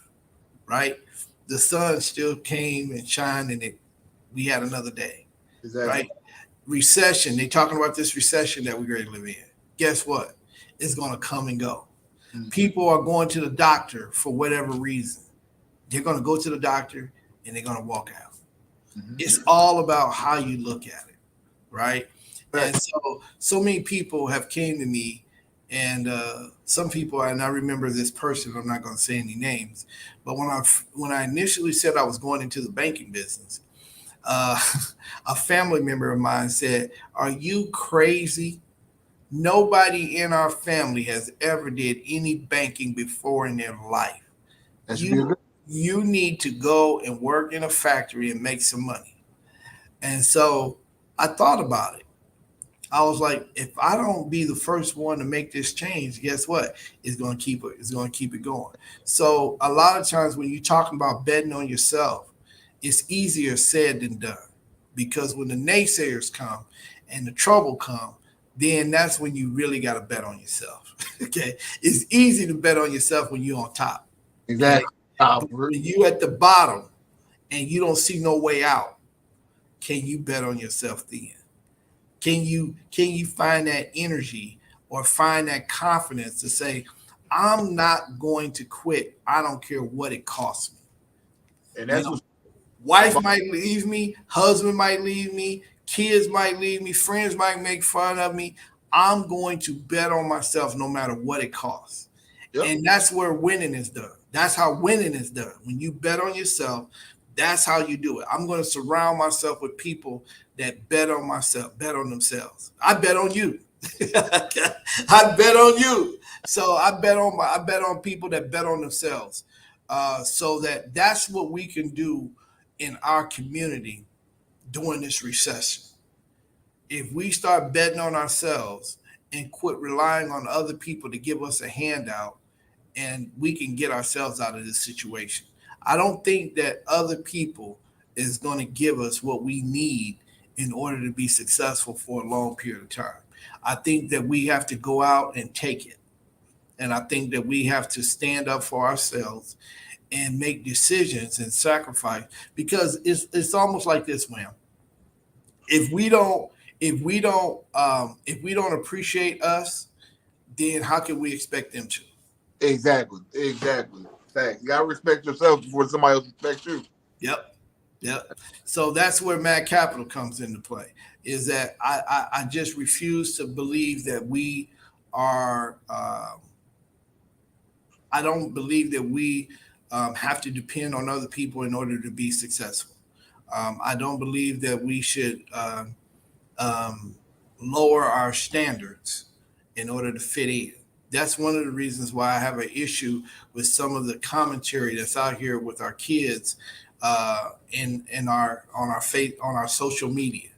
right? The sun still came and shined, and we had another day, exactly. Right? Recession, they're talking about this recession that we're going to live in. Guess what? It's going to come and go. Mm-hmm. People are going to the doctor for whatever reason. They're going to go to the doctor and they're going to walk out. Mm-hmm. It's all about how you look at it, right? And so many people have came to me And some people, and I remember this person, I'm not going to say any names, but when I initially said I was going into the banking business, uh, a family member of mine said, "Are you crazy? Nobody in our family has ever did any banking before in their life. That should be a You good. you need to go and work in a factory and make some money." And so I thought about it. I was like, if I don't be the first one to make this change, guess what? It's going to keep it. It's going to keep it going. So a lot of times when you're talking about betting on yourself, it's easier said than done, because when the naysayers come and the trouble come, then that's when you really got to bet on yourself. Okay, it's easy to bet on yourself when you're on top. Okay, Exactly. but when you at the bottom and you don't see no way out, can you bet on yourself then? Can you find that energy or find that confidence to say, I'm not going to quit. I don't care what it costs me. and You that's know, what's wife about. might leave me, husband might leave me, kids might leave me, friends might make fun of me. I'm going to bet on myself no matter what it costs. Yep. And that's where winning is done. That's how winning is done. When you bet on yourself, that's how you do it. I'm going to surround myself with people that bet on myself, bet on themselves. I bet on you. I bet on you. So I bet on people that bet on themselves. So that's what we can do in our community during this recession. If we start betting on ourselves and quit relying on other people to give us a handout, and we can get ourselves out of this situation. I don't think that other people is going to give us what we need in order to be successful for a long period of time. I think that we have to go out and take it. And I think that we have to stand up for ourselves and make decisions and sacrifice, because it's almost like this, man. If we don't if we don't appreciate us, then how can we expect them to? Exactly. Exactly. Thanks. You gotta respect yourself before somebody else respects you. Yep. Yep. So that's where Mad Capital comes into play. Is that I just refuse to believe that we are. I don't believe that we have to depend on other people in order to be successful. I don't believe that we should um, lower our standards in order to fit in. That's one of the reasons why I have an issue with some of the commentary that's out here with our kids in our on our faith on our social media.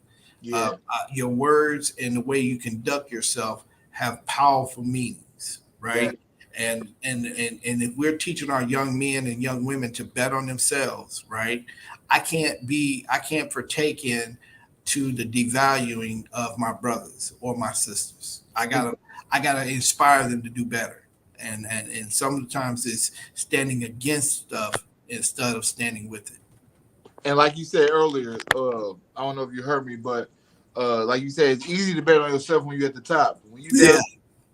Yeah. Your words and the way you conduct yourself have powerful meanings, That right? And if we're teaching our young men and young women to bet on themselves, right? I can't partake in to the devaluing of my brothers or my sisters. I gotta inspire them to do better. And sometimes it's standing against stuff instead of standing with it. and like you said earlier, I don't know if you heard me, but like you said, it's easy to bet on yourself when you're at the top. When you Yeah. down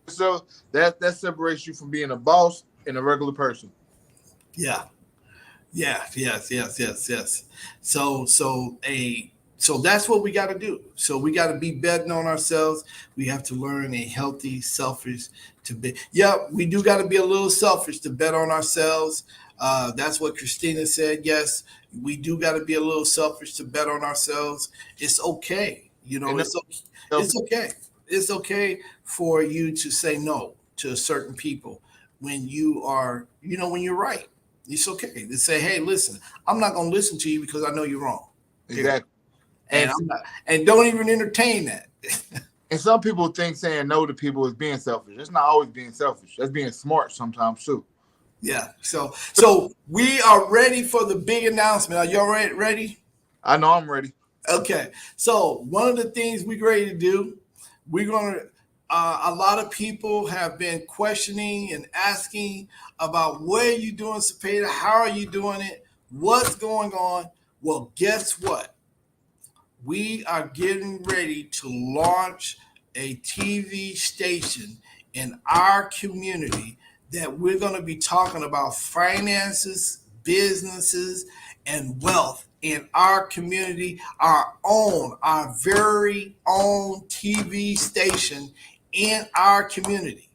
yourself, that separates you from being a boss and a regular person. Yeah. Yeah, yes. So that's what we got to do. So we got to be betting on ourselves. We have to learn a healthy, selfish to be. Yeah, we do got to be a little selfish to bet on ourselves. That's what Christina said. Yes, we do got to be a little selfish to bet on ourselves. It's okay. And that's It's selfish. okay. It's okay for you to say no to certain people when you are, when you're right. It's okay to say, "Hey, listen, I'm not going to listen to you because I know you're wrong." Period. Exactly. And And I'm not, and don't even entertain that. and some people think saying no to people is being selfish. It's not always being selfish. That's being smart sometimes too. Yeah. So we are ready for the big announcement. Are y'all ready? I know I'm ready. Okay. So one of the things we're ready to do, we're going to. A lot of people have been questioning and asking about what are you doing, Cepeda? How are you doing it? What's going on? Well, guess what? We are getting ready to launch a TV station in our community that we're going to be talking about finances, businesses, and wealth in our community, our very own TV station in our community.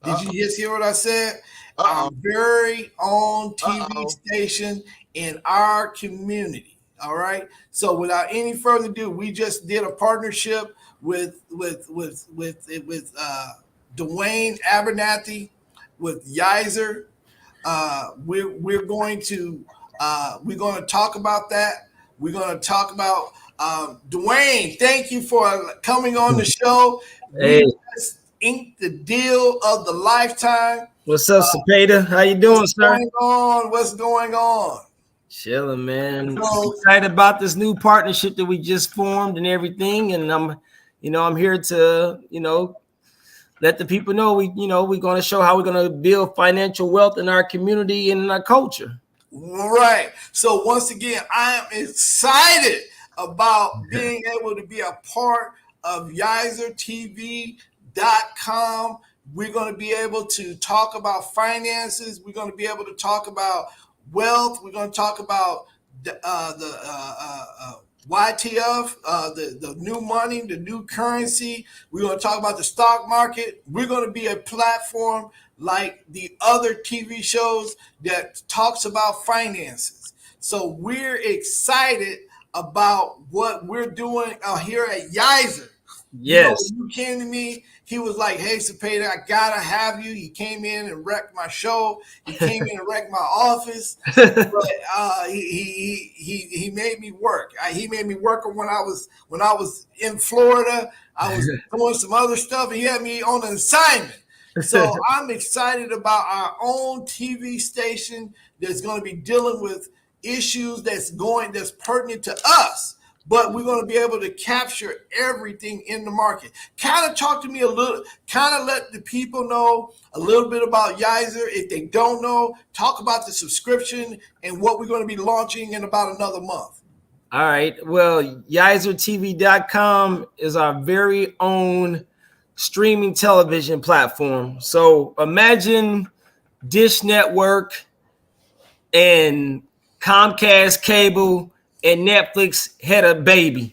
Did you just hear what I said? Our Uh-oh. very own TV Uh-oh. station in our community. All right. So without any further ado, we just did a partnership with Dwayne Abernathy with Yizer. We're going to talk about that. We're going to talk about Dwayne. Thank you for coming on the show. Hey, We just inked the deal of the lifetime. what's up, Cepeda? How you doing, What's sir? going on? What's going on? Chilling, man. So, Excited about this new partnership that we just formed and everything. And I'm here to, let the people know we're going to show how we're going to build financial wealth in our community and in our culture. right. So once again, I am excited about being able to be a part of YizerTV.com. We're going to be able to talk about finances. We're going to be able to talk about wealth. We're going to talk about the YTF, the new money, the new currency. We're going to talk about the stock market. We're going to be a platform like the other TV shows that talks about finances. So we're excited about what we're doing here at Yizer. Yes. When you came to me, he was like, "Hey, Cepeda, I gotta have you." He came in and wrecked my show. He came in and wrecked my office. But he made me work. He made me work when I was in Florida. I was doing some other stuff, and he had me on an assignment. So I'm excited about our own TV station that's going to be dealing with issues that's pertinent to us. But we're going to be able to capture everything in the market. Kind of talk to me a little, kind of let the people know a little bit about Yizer. If they don't know, talk about the subscription and what we're going to be launching in about another month. All right. Well, YizerTV.com is our very own streaming television platform. So imagine Dish Network and Comcast Cable and Netflix had a baby.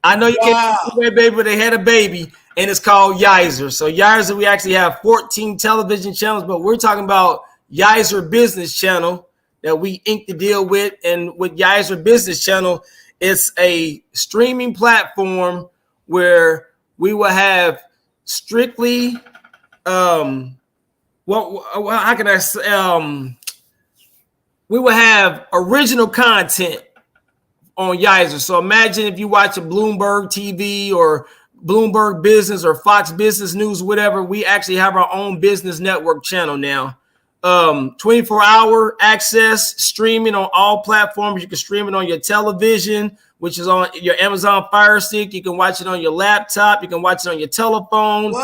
I know you can't see that baby, but they had a baby, and it's called Yizer. So Yizer, we actually have 14 television channels, but we're talking about Yizer Business Channel that we inked the deal with. And with Yizer Business Channel, it's a streaming platform where we will have strictly, how can I say, we will have original content on Yizer. So imagine if you watch a Bloomberg TV or Bloomberg Business or Fox Business News, whatever, we actually have our own business network channel now. 24-hour access, streaming on all platforms. You can stream it on your television, which is on your Amazon Fire Stick. You can watch it on your laptop. You can watch it on your telephone.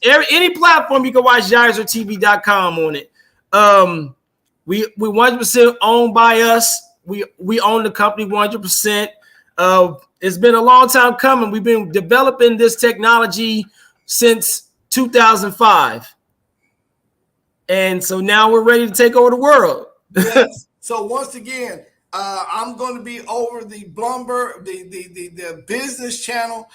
Any platform you can watch YizerTV.com on it. We 100% owned by us. We own the company 100%. It's been a long time coming. We've been developing this technology since 2005. And so now we're ready to take over the world. Yes. So once again, I'm going to be over the Bloomberg, the business channel.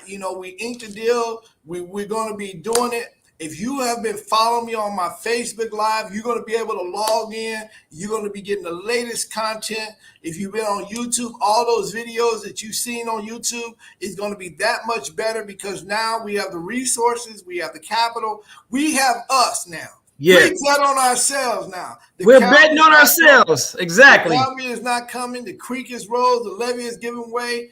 We inked the deal. We're going to be doing it. If you have been following me on my Facebook Live, you're going to be able to log in. You're going to be getting the latest content. If you've been on YouTube, all those videos that you've seen on YouTube is going to be that much better because now we have the resources, we have the capital, we have us now. Yes. We bet on ourselves now. We're betting on ourselves. Exactly. The Calvary is not coming. The creek is rose. The levee is giving way.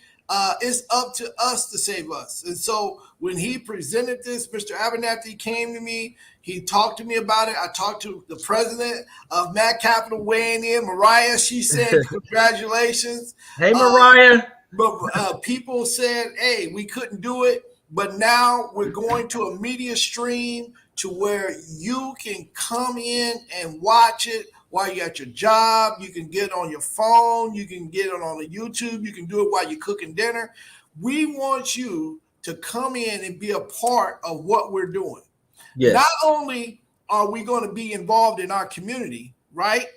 It's up to us to save us. And so when he presented this, Mr. Abernathy came to me. He talked to me about it. I talked to the president of Mac Capital weighing in. Mariah, she said, congratulations. Hey, Mariah. But people said, hey, we couldn't do it. But now we're going to a media stream to where you can come in and watch it while you're at your job. You can get it on your phone. You can get it on the YouTube. You can do it while you're cooking dinner. We want you to come in and be a part of what we're doing. Yes. Not only are we going to be involved in our community, right?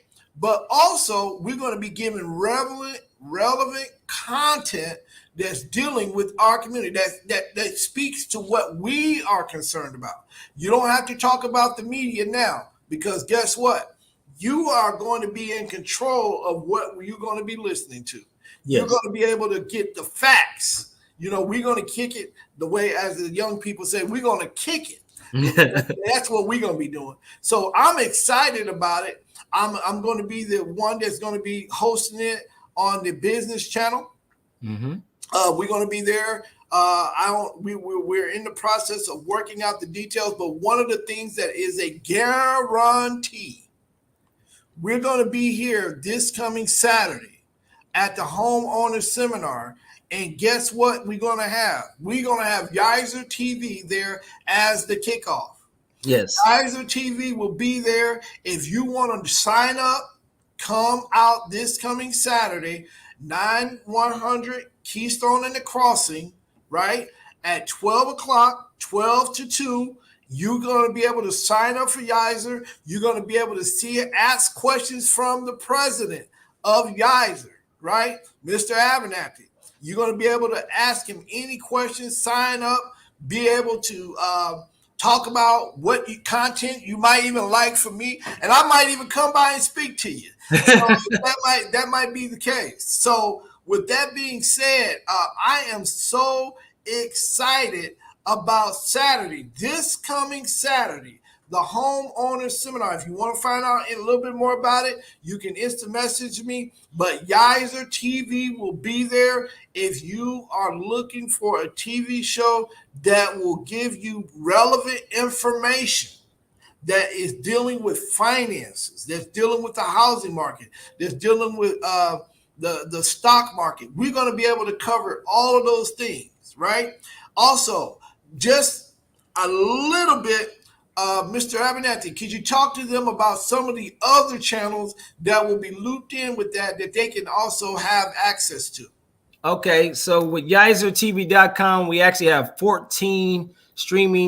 But also we're going to be giving relevant content that's dealing with our community, that speaks to what we are concerned about. You don't have to talk about the media now, because guess what? You are going to be in control of what you're going to be listening to. You're going to be able to get the facts. We're going to kick it the way, as the young people say, we're going to kick it. That's what we're going to be doing. So I'm excited about it. I'm going to be the one that's going to be hosting it on the business channel. Mm-hmm. We're going to be there. We're in the process of working out the details, but one of the things that is a guarantee, we're going to be here this coming Saturday at the homeowner seminar. And guess what we're going to have? We're going to have Yizer TV there as the kickoff. Yes. Yizer TV will be there. If you want to sign up, come out this coming Saturday, 9100 Keystone and the Crossing, right? At 12 o'clock, 12 to 2. You're going to be able to sign up for Yizer. You're going to be able to ask questions from the president of Yizer, right? Mr. Abernathy. You're going to be able to ask him any questions, sign up, be able to talk about what content you might even like from me. And I might even come by and speak to you. So that might be the case. So with that being said, I am so excited about Saturday, this coming Saturday, the homeowner seminar. If you want to find out a little bit more about it, you can instant message me. But Yizer TV will be there. If you are looking for a TV show that will give you relevant information, that is dealing with finances, that's dealing with the housing market, that's dealing with the stock market, we're going to be able to cover all of those things, right? Also, just a little bit, Mr. Abernathy, could you talk to them about some of the other channels that will be looped in with that they can also have access to? Okay, so with YizerTV.com, we actually have 14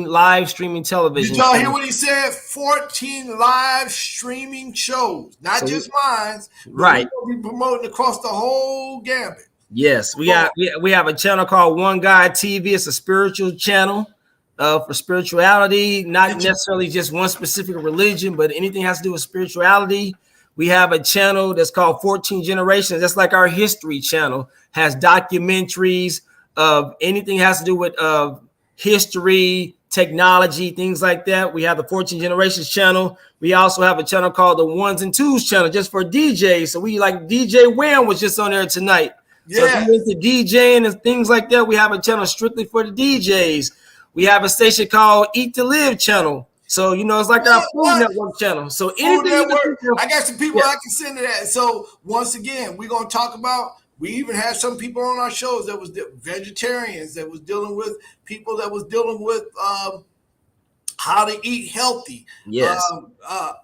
live streaming television. Did y'all hear what he said? 14 live streaming shows, not just mine. Right. We'll be promoting across the whole gambit. Yes, we have a channel called One God TV. It's a spiritual channel for spirituality, not necessarily just one specific religion, but anything has to do with spirituality. We have a channel that's called 14 Generations. That's like our history channel, has documentaries of anything has to do with history, technology, things like that. We have the 14 Generations channel. We also have a channel called the Ones and Twos channel, just for DJs. So we like DJ WHAM was just on there tonight. Yeah. So if you're into DJing and things like that, we have a channel strictly for the DJs. We have a station called Eat to Live channel. So, it's like our Food Network channel. So anything I got some people I can send to that. So once again, we're going to talk about, we even had some people on our shows that was vegetarians, that was dealing with people that was dealing with how to eat healthy. Yes.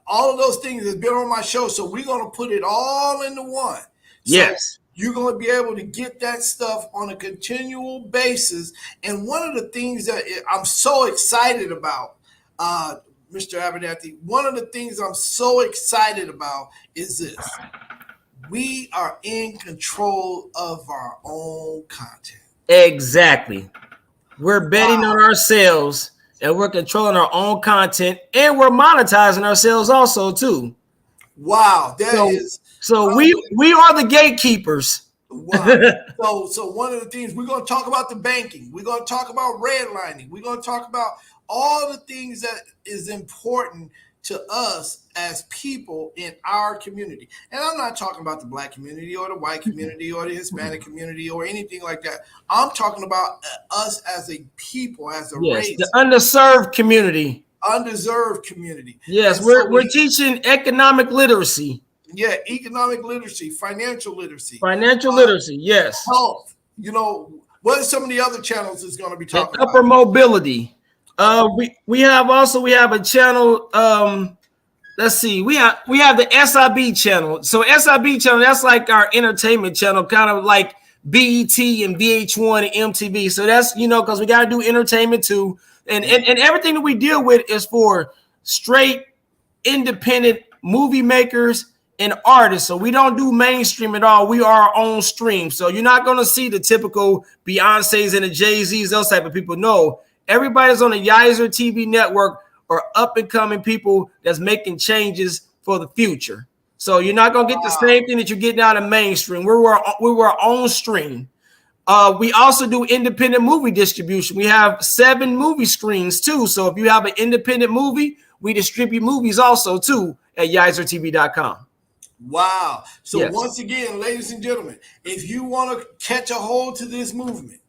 All of those things have been on my show. So we're going to put it all into one. So yes. You're going to be able to get that stuff on a continual basis. And one of the things that I'm so excited about, Mr. Abernathy, one of the things I'm so excited about is this. We are in control of our own content. Exactly. We're betting on ourselves, and we're controlling our own content, and we're monetizing ourselves also too. Wow, so we are the gatekeepers. Wow. So one of the things, we're going to talk about the banking. We're going to talk about redlining. We're going to talk about all the things that is important to us as people in our community. And I'm not talking about the Black community or the white community or the Hispanic community or anything like that. I'm talking about us as a people, as a race. The underserved community. Undeserved community. Yes, we're teaching economic literacy. Yeah, economic literacy, financial literacy. Financial literacy, yes. Health. What are some of the other channels is going to be talking about? Upper mobility. We have a channel. Let's see. We have the SIB channel. So SIB channel, that's like our entertainment channel, kind of like BET and VH1 and MTV. So that's, because we got to do entertainment too. And everything that we deal with is for straight independent movie makers an artist. So we don't do mainstream at all. We are our own stream. So you're not going to see the typical Beyoncé's and the Jay-Z's, those type of people. No, everybody's on the Yizer TV network or up and coming people that's making changes for the future. So you're not going to get the same thing that you're getting out of mainstream. We're our own stream. We also do independent movie distribution. We have 7 movie screens too. So if you have an independent movie, we distribute movies also too at YizerTV.com. Wow. So Yes. Once again, ladies and gentlemen, if you want to catch a hold to this movement,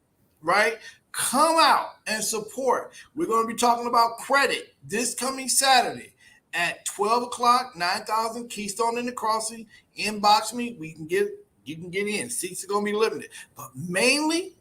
right, come out and support. We're going to be talking about credit this coming Saturday at 12 o'clock, 9,000 Keystone in the Crossing. Inbox me. You can get in. Seats are going to be limited. But mainly,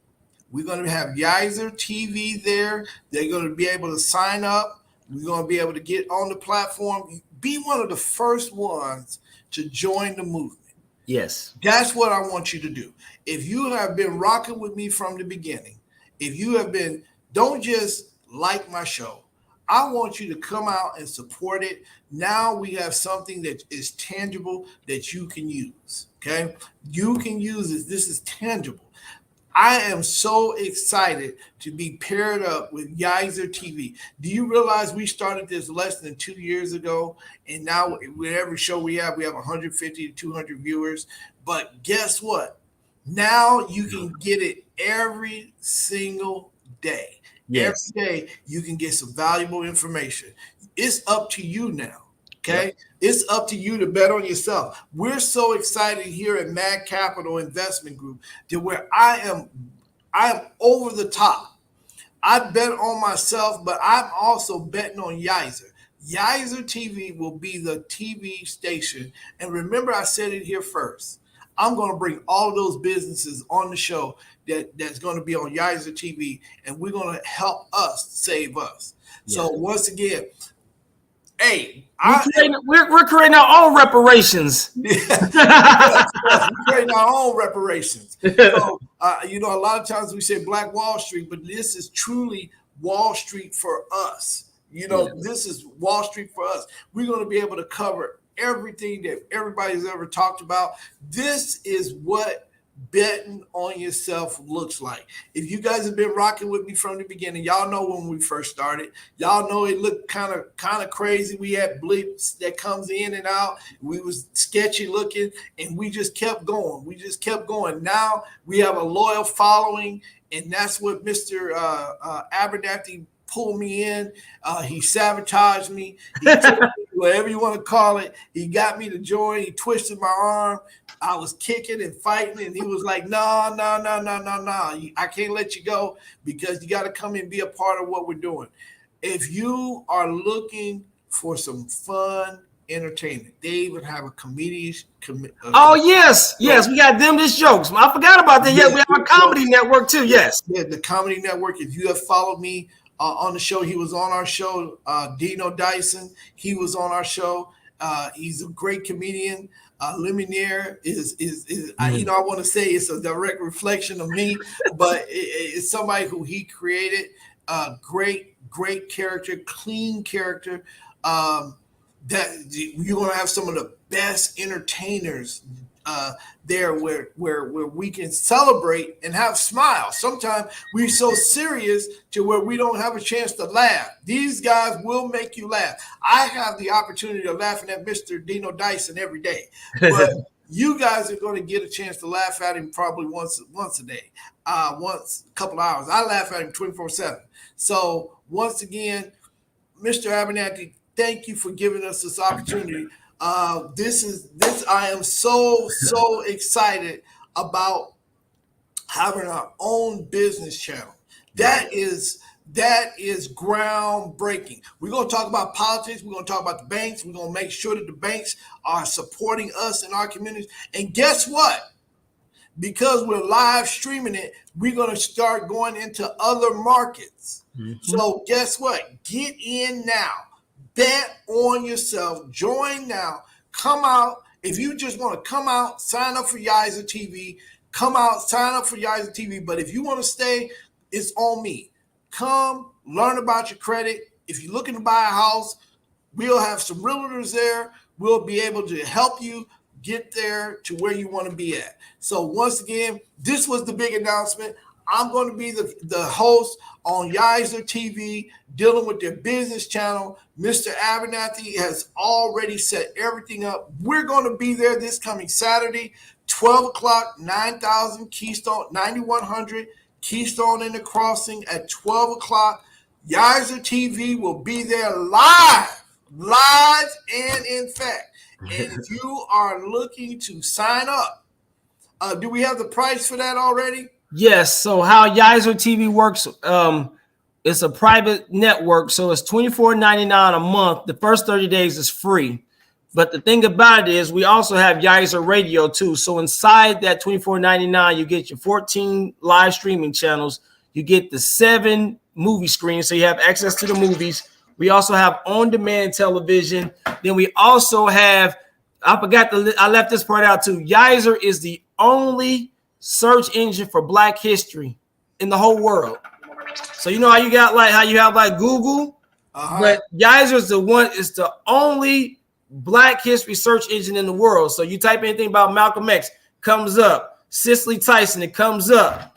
we're going to have Yizer TV there. They're going to be able to sign up. We're going to be able to get on the platform. Be one of the first ones to join the movement. Yes. That's what I want you to do. If you have been rocking with me from the beginning, if you have been, don't just like my show. I want you to come out and support it. Now we have something that is tangible that you can use. Okay? You can use it. This is tangible. I am so excited to be paired up with Yizer TV. Do you realize we started this less than 2 years ago? And now with every show we have 150 to 200 viewers. But guess what? Now you can get it every single day. Yes. Every day you can get some valuable information. It's up to you now. Okay. Yep. It's up to you to bet on yourself. We're so excited here at Mad Capital Investment Group that where I am over the top. I bet on myself, but I'm also betting on Yizer. Yizer TV will be the TV station. And remember, I said it here first. I'm going to bring all of those businesses on the show that's going to be on Yizer TV, and we're going to help us save us. Yes. So once again, hey, we're creating our own reparations. yes, we're creating our own reparations. So, a lot of times we say Black Wall Street, but this is truly Wall Street for us. This is Wall Street for us. We're going to be able to cover everything that everybody's ever talked about. This is what betting on yourself looks like. If you guys have been rocking with me from the beginning, y'all know when we first started. Y'all know it looked kind of crazy. We had blips that comes in and out. We was sketchy looking, and we just kept going. Now we have a loyal following, and that's what Mr. Abernathy pulled me in. He sabotaged me. He took me, whatever you want to call it. He got me to join. He twisted my arm. I was kicking and fighting, and he was like, no. I can't let you go because you got to come and be a part of what we're doing. If you are looking for some fun entertainment, they even have a comedian. Oh, yes. We got them just jokes. I forgot about that. Yes, we have a comedy network too. Yes. Yeah, the comedy network. If you have followed me on the show, he was on our show. Dino Dyson, he was on our show. He's a great comedian. Luminaire is I want to say it's a direct reflection of me, but it's somebody who he created. Great character, clean character. That you're gonna have some of the best entertainers there where we can celebrate and have smiles. Sometimes we're so serious to where we don't have a chance to laugh. These guys will make you laugh. I have the opportunity of laughing at Mr. Dino Dyson every day, but you guys are going to get a chance to laugh at him probably once a day, once a couple hours. I laugh at him 24/7. So once again, Mr. Abernathy, thank you for giving us this opportunity. I am so excited about having our own business channel. That is groundbreaking. We're going to talk about politics. We're going to talk about the banks. We're going to make sure that the banks are supporting us in our communities. And guess what? Because we're live streaming it, we're going to start going into other markets. Mm-hmm. So guess what? Get in now. Bet on yourself. Join now. Come out. If you just want to come out, sign up for Yizer TV. Come out, sign up for Yizer TV. But if you want to stay, it's on me. Come, learn about your credit. If you're looking to buy a house, we'll have some realtors there. We'll be able to help you get there to where you want to be at. So once again, this was the big announcement. I'm going to be the host on Yizer TV, dealing with their business channel. Mr. Abernathy has already set everything up. We're going to be there this coming Saturday, 12 o'clock, 9000 Keystone, 9100 Keystone in the Crossing at 12 o'clock. Yizer TV will be there live and in fact. And if you are looking to sign up, do we have the price for that already? Yes. So how Yizer TV works, it's a private network, so it's $24.99 a month. The first 30 days is free. But the thing about it is we also have Yizer Radio too. So inside that $24.99, you get your 14 live streaming channels. You get the 7 movie screens, so you have access to the movies. We also have on-demand television. Then we also have, I left this part out too. Yizer is the only search engine for Black history in the whole world. So you know how you have Google, but Yizer is the only Black history search engine in the world. So you type anything about Malcolm X, comes up. Cicely Tyson, it comes up.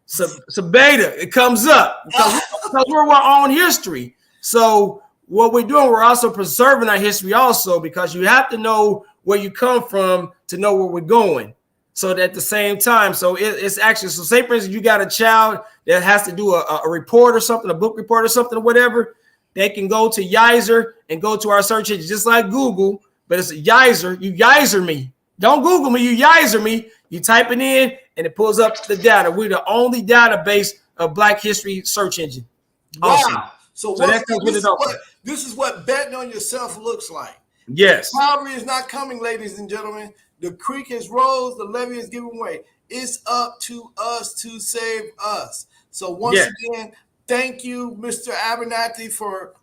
Cepeda, it comes up because we're our own history. So what we're doing, we're also preserving our history also, because you have to know where you come from to know where we're going. So that at the same time, so it's actually, so say for instance, you got a child that has to do a report or something, a book report or something or whatever, they can go to Yizer and go to our search engine, just like Google, but it's Yizer. You Yizer me. Don't Google me, you Yizer me. You type it in and it pulls up the data. We're the only database of Black history search engine. Awesome. Wow. So this is what betting on yourself looks like. Yes. The cavalry is not coming, ladies and gentlemen. The creek has rose, the levee is giving way. It's up to us to save us. So once again, thank you, Mr. Abernathy, for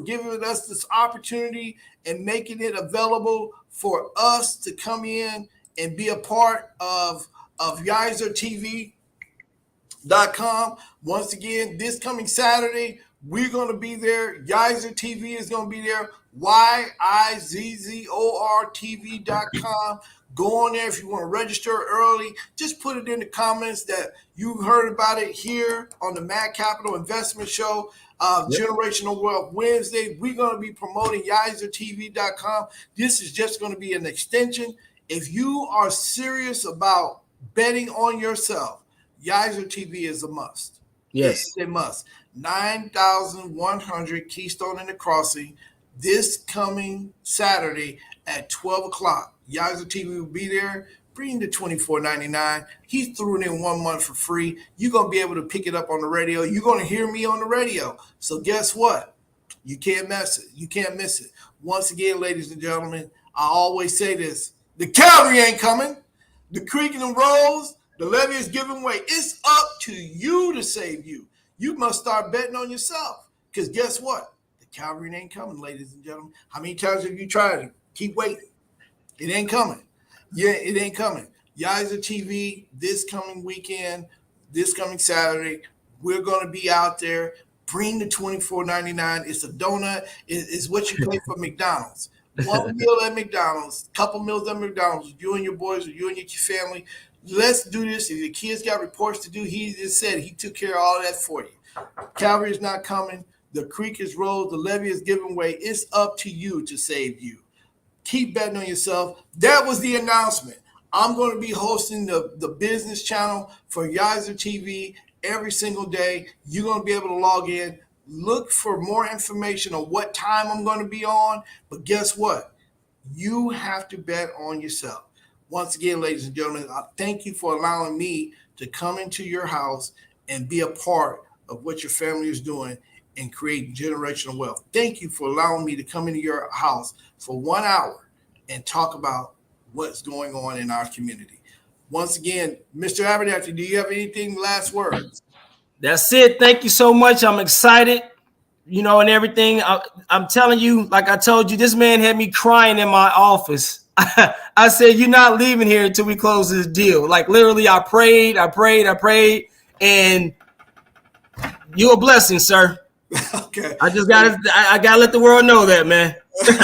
giving us this opportunity and making it available for us to come in and be a part of YizerTV.com. Once again, this coming Saturday, we're going to be there. Yizer TV is going to be there. YIZZORTV.com. Go on there if you want to register early. Just put it in the comments that you heard about it here on the Mad Capital Investment Show, Generational Wealth Wednesday. We're going to be promoting YizerTV.com. This is just going to be an extension. If you are serious about betting on yourself, Yizer TV is a must. Yes. It's a must. 9100 Keystone in the Crossing this coming Saturday at 12 o'clock. Yizer TV will be there. Bring the $24.99. He threw it in 1 month for free. You're going to be able to pick it up on the radio. You're going to hear me on the radio. So guess what? You can't mess it. You can't miss it. Once again, ladies and gentlemen, I always say this. The cavalry ain't coming. The creek and rolls. The levee is giving way. It's up to you to save you. You must start betting on yourself. Because guess what? The cavalry ain't coming, ladies and gentlemen. How many times have you tried it? Keep waiting. It ain't coming. Yeah, it ain't coming. Yizer TV this coming weekend, this coming Saturday. We're going to be out there. Bring the $24.99. It's a donut. It's what you pay for McDonald's. One meal at McDonald's, couple meals at McDonald's, you and your boys or you and your family. Let's do this. If your kids got reports to do, he just said he took care of all that for you. Cavalry is not coming. The creek is rolled. The levee is giving way. It's up to you to save you. Keep betting on yourself. That was the announcement. I'm going to be hosting the business channel for Yizer TV every single day. You're going to be able to log in. Look for more information on what time I'm going to be on. But guess what? You have to bet on yourself. Once again, ladies and gentlemen, I thank you for allowing me to come into your house and be a part of what your family is doing and create generational wealth. Thank you for allowing me to come into your house for 1 hour and talk about what's going on in our community. Once again, Mr. Abernathy, do you have anything last words? That's it. Thank you so much. I'm excited, and everything. I'm telling you, like I told you, this man had me crying in my office. I said, you're not leaving here until we close this deal. Like literally, I prayed, and you're a blessing, sir. Okay. I gotta let the world know that, man.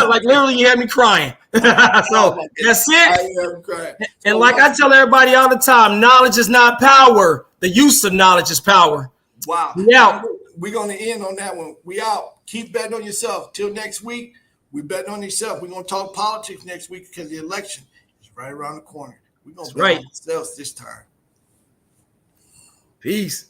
Like literally, you had me crying. So that's it. I am crying. And like I tell everybody all the time, knowledge is not power. The use of knowledge is power. Wow. We out. We're going to end on that one. We out. Keep betting on yourself. Till next week, we betting on yourself. We're going to talk politics next week because the election is right around the corner. We're going to bet on ourselves this time. Peace.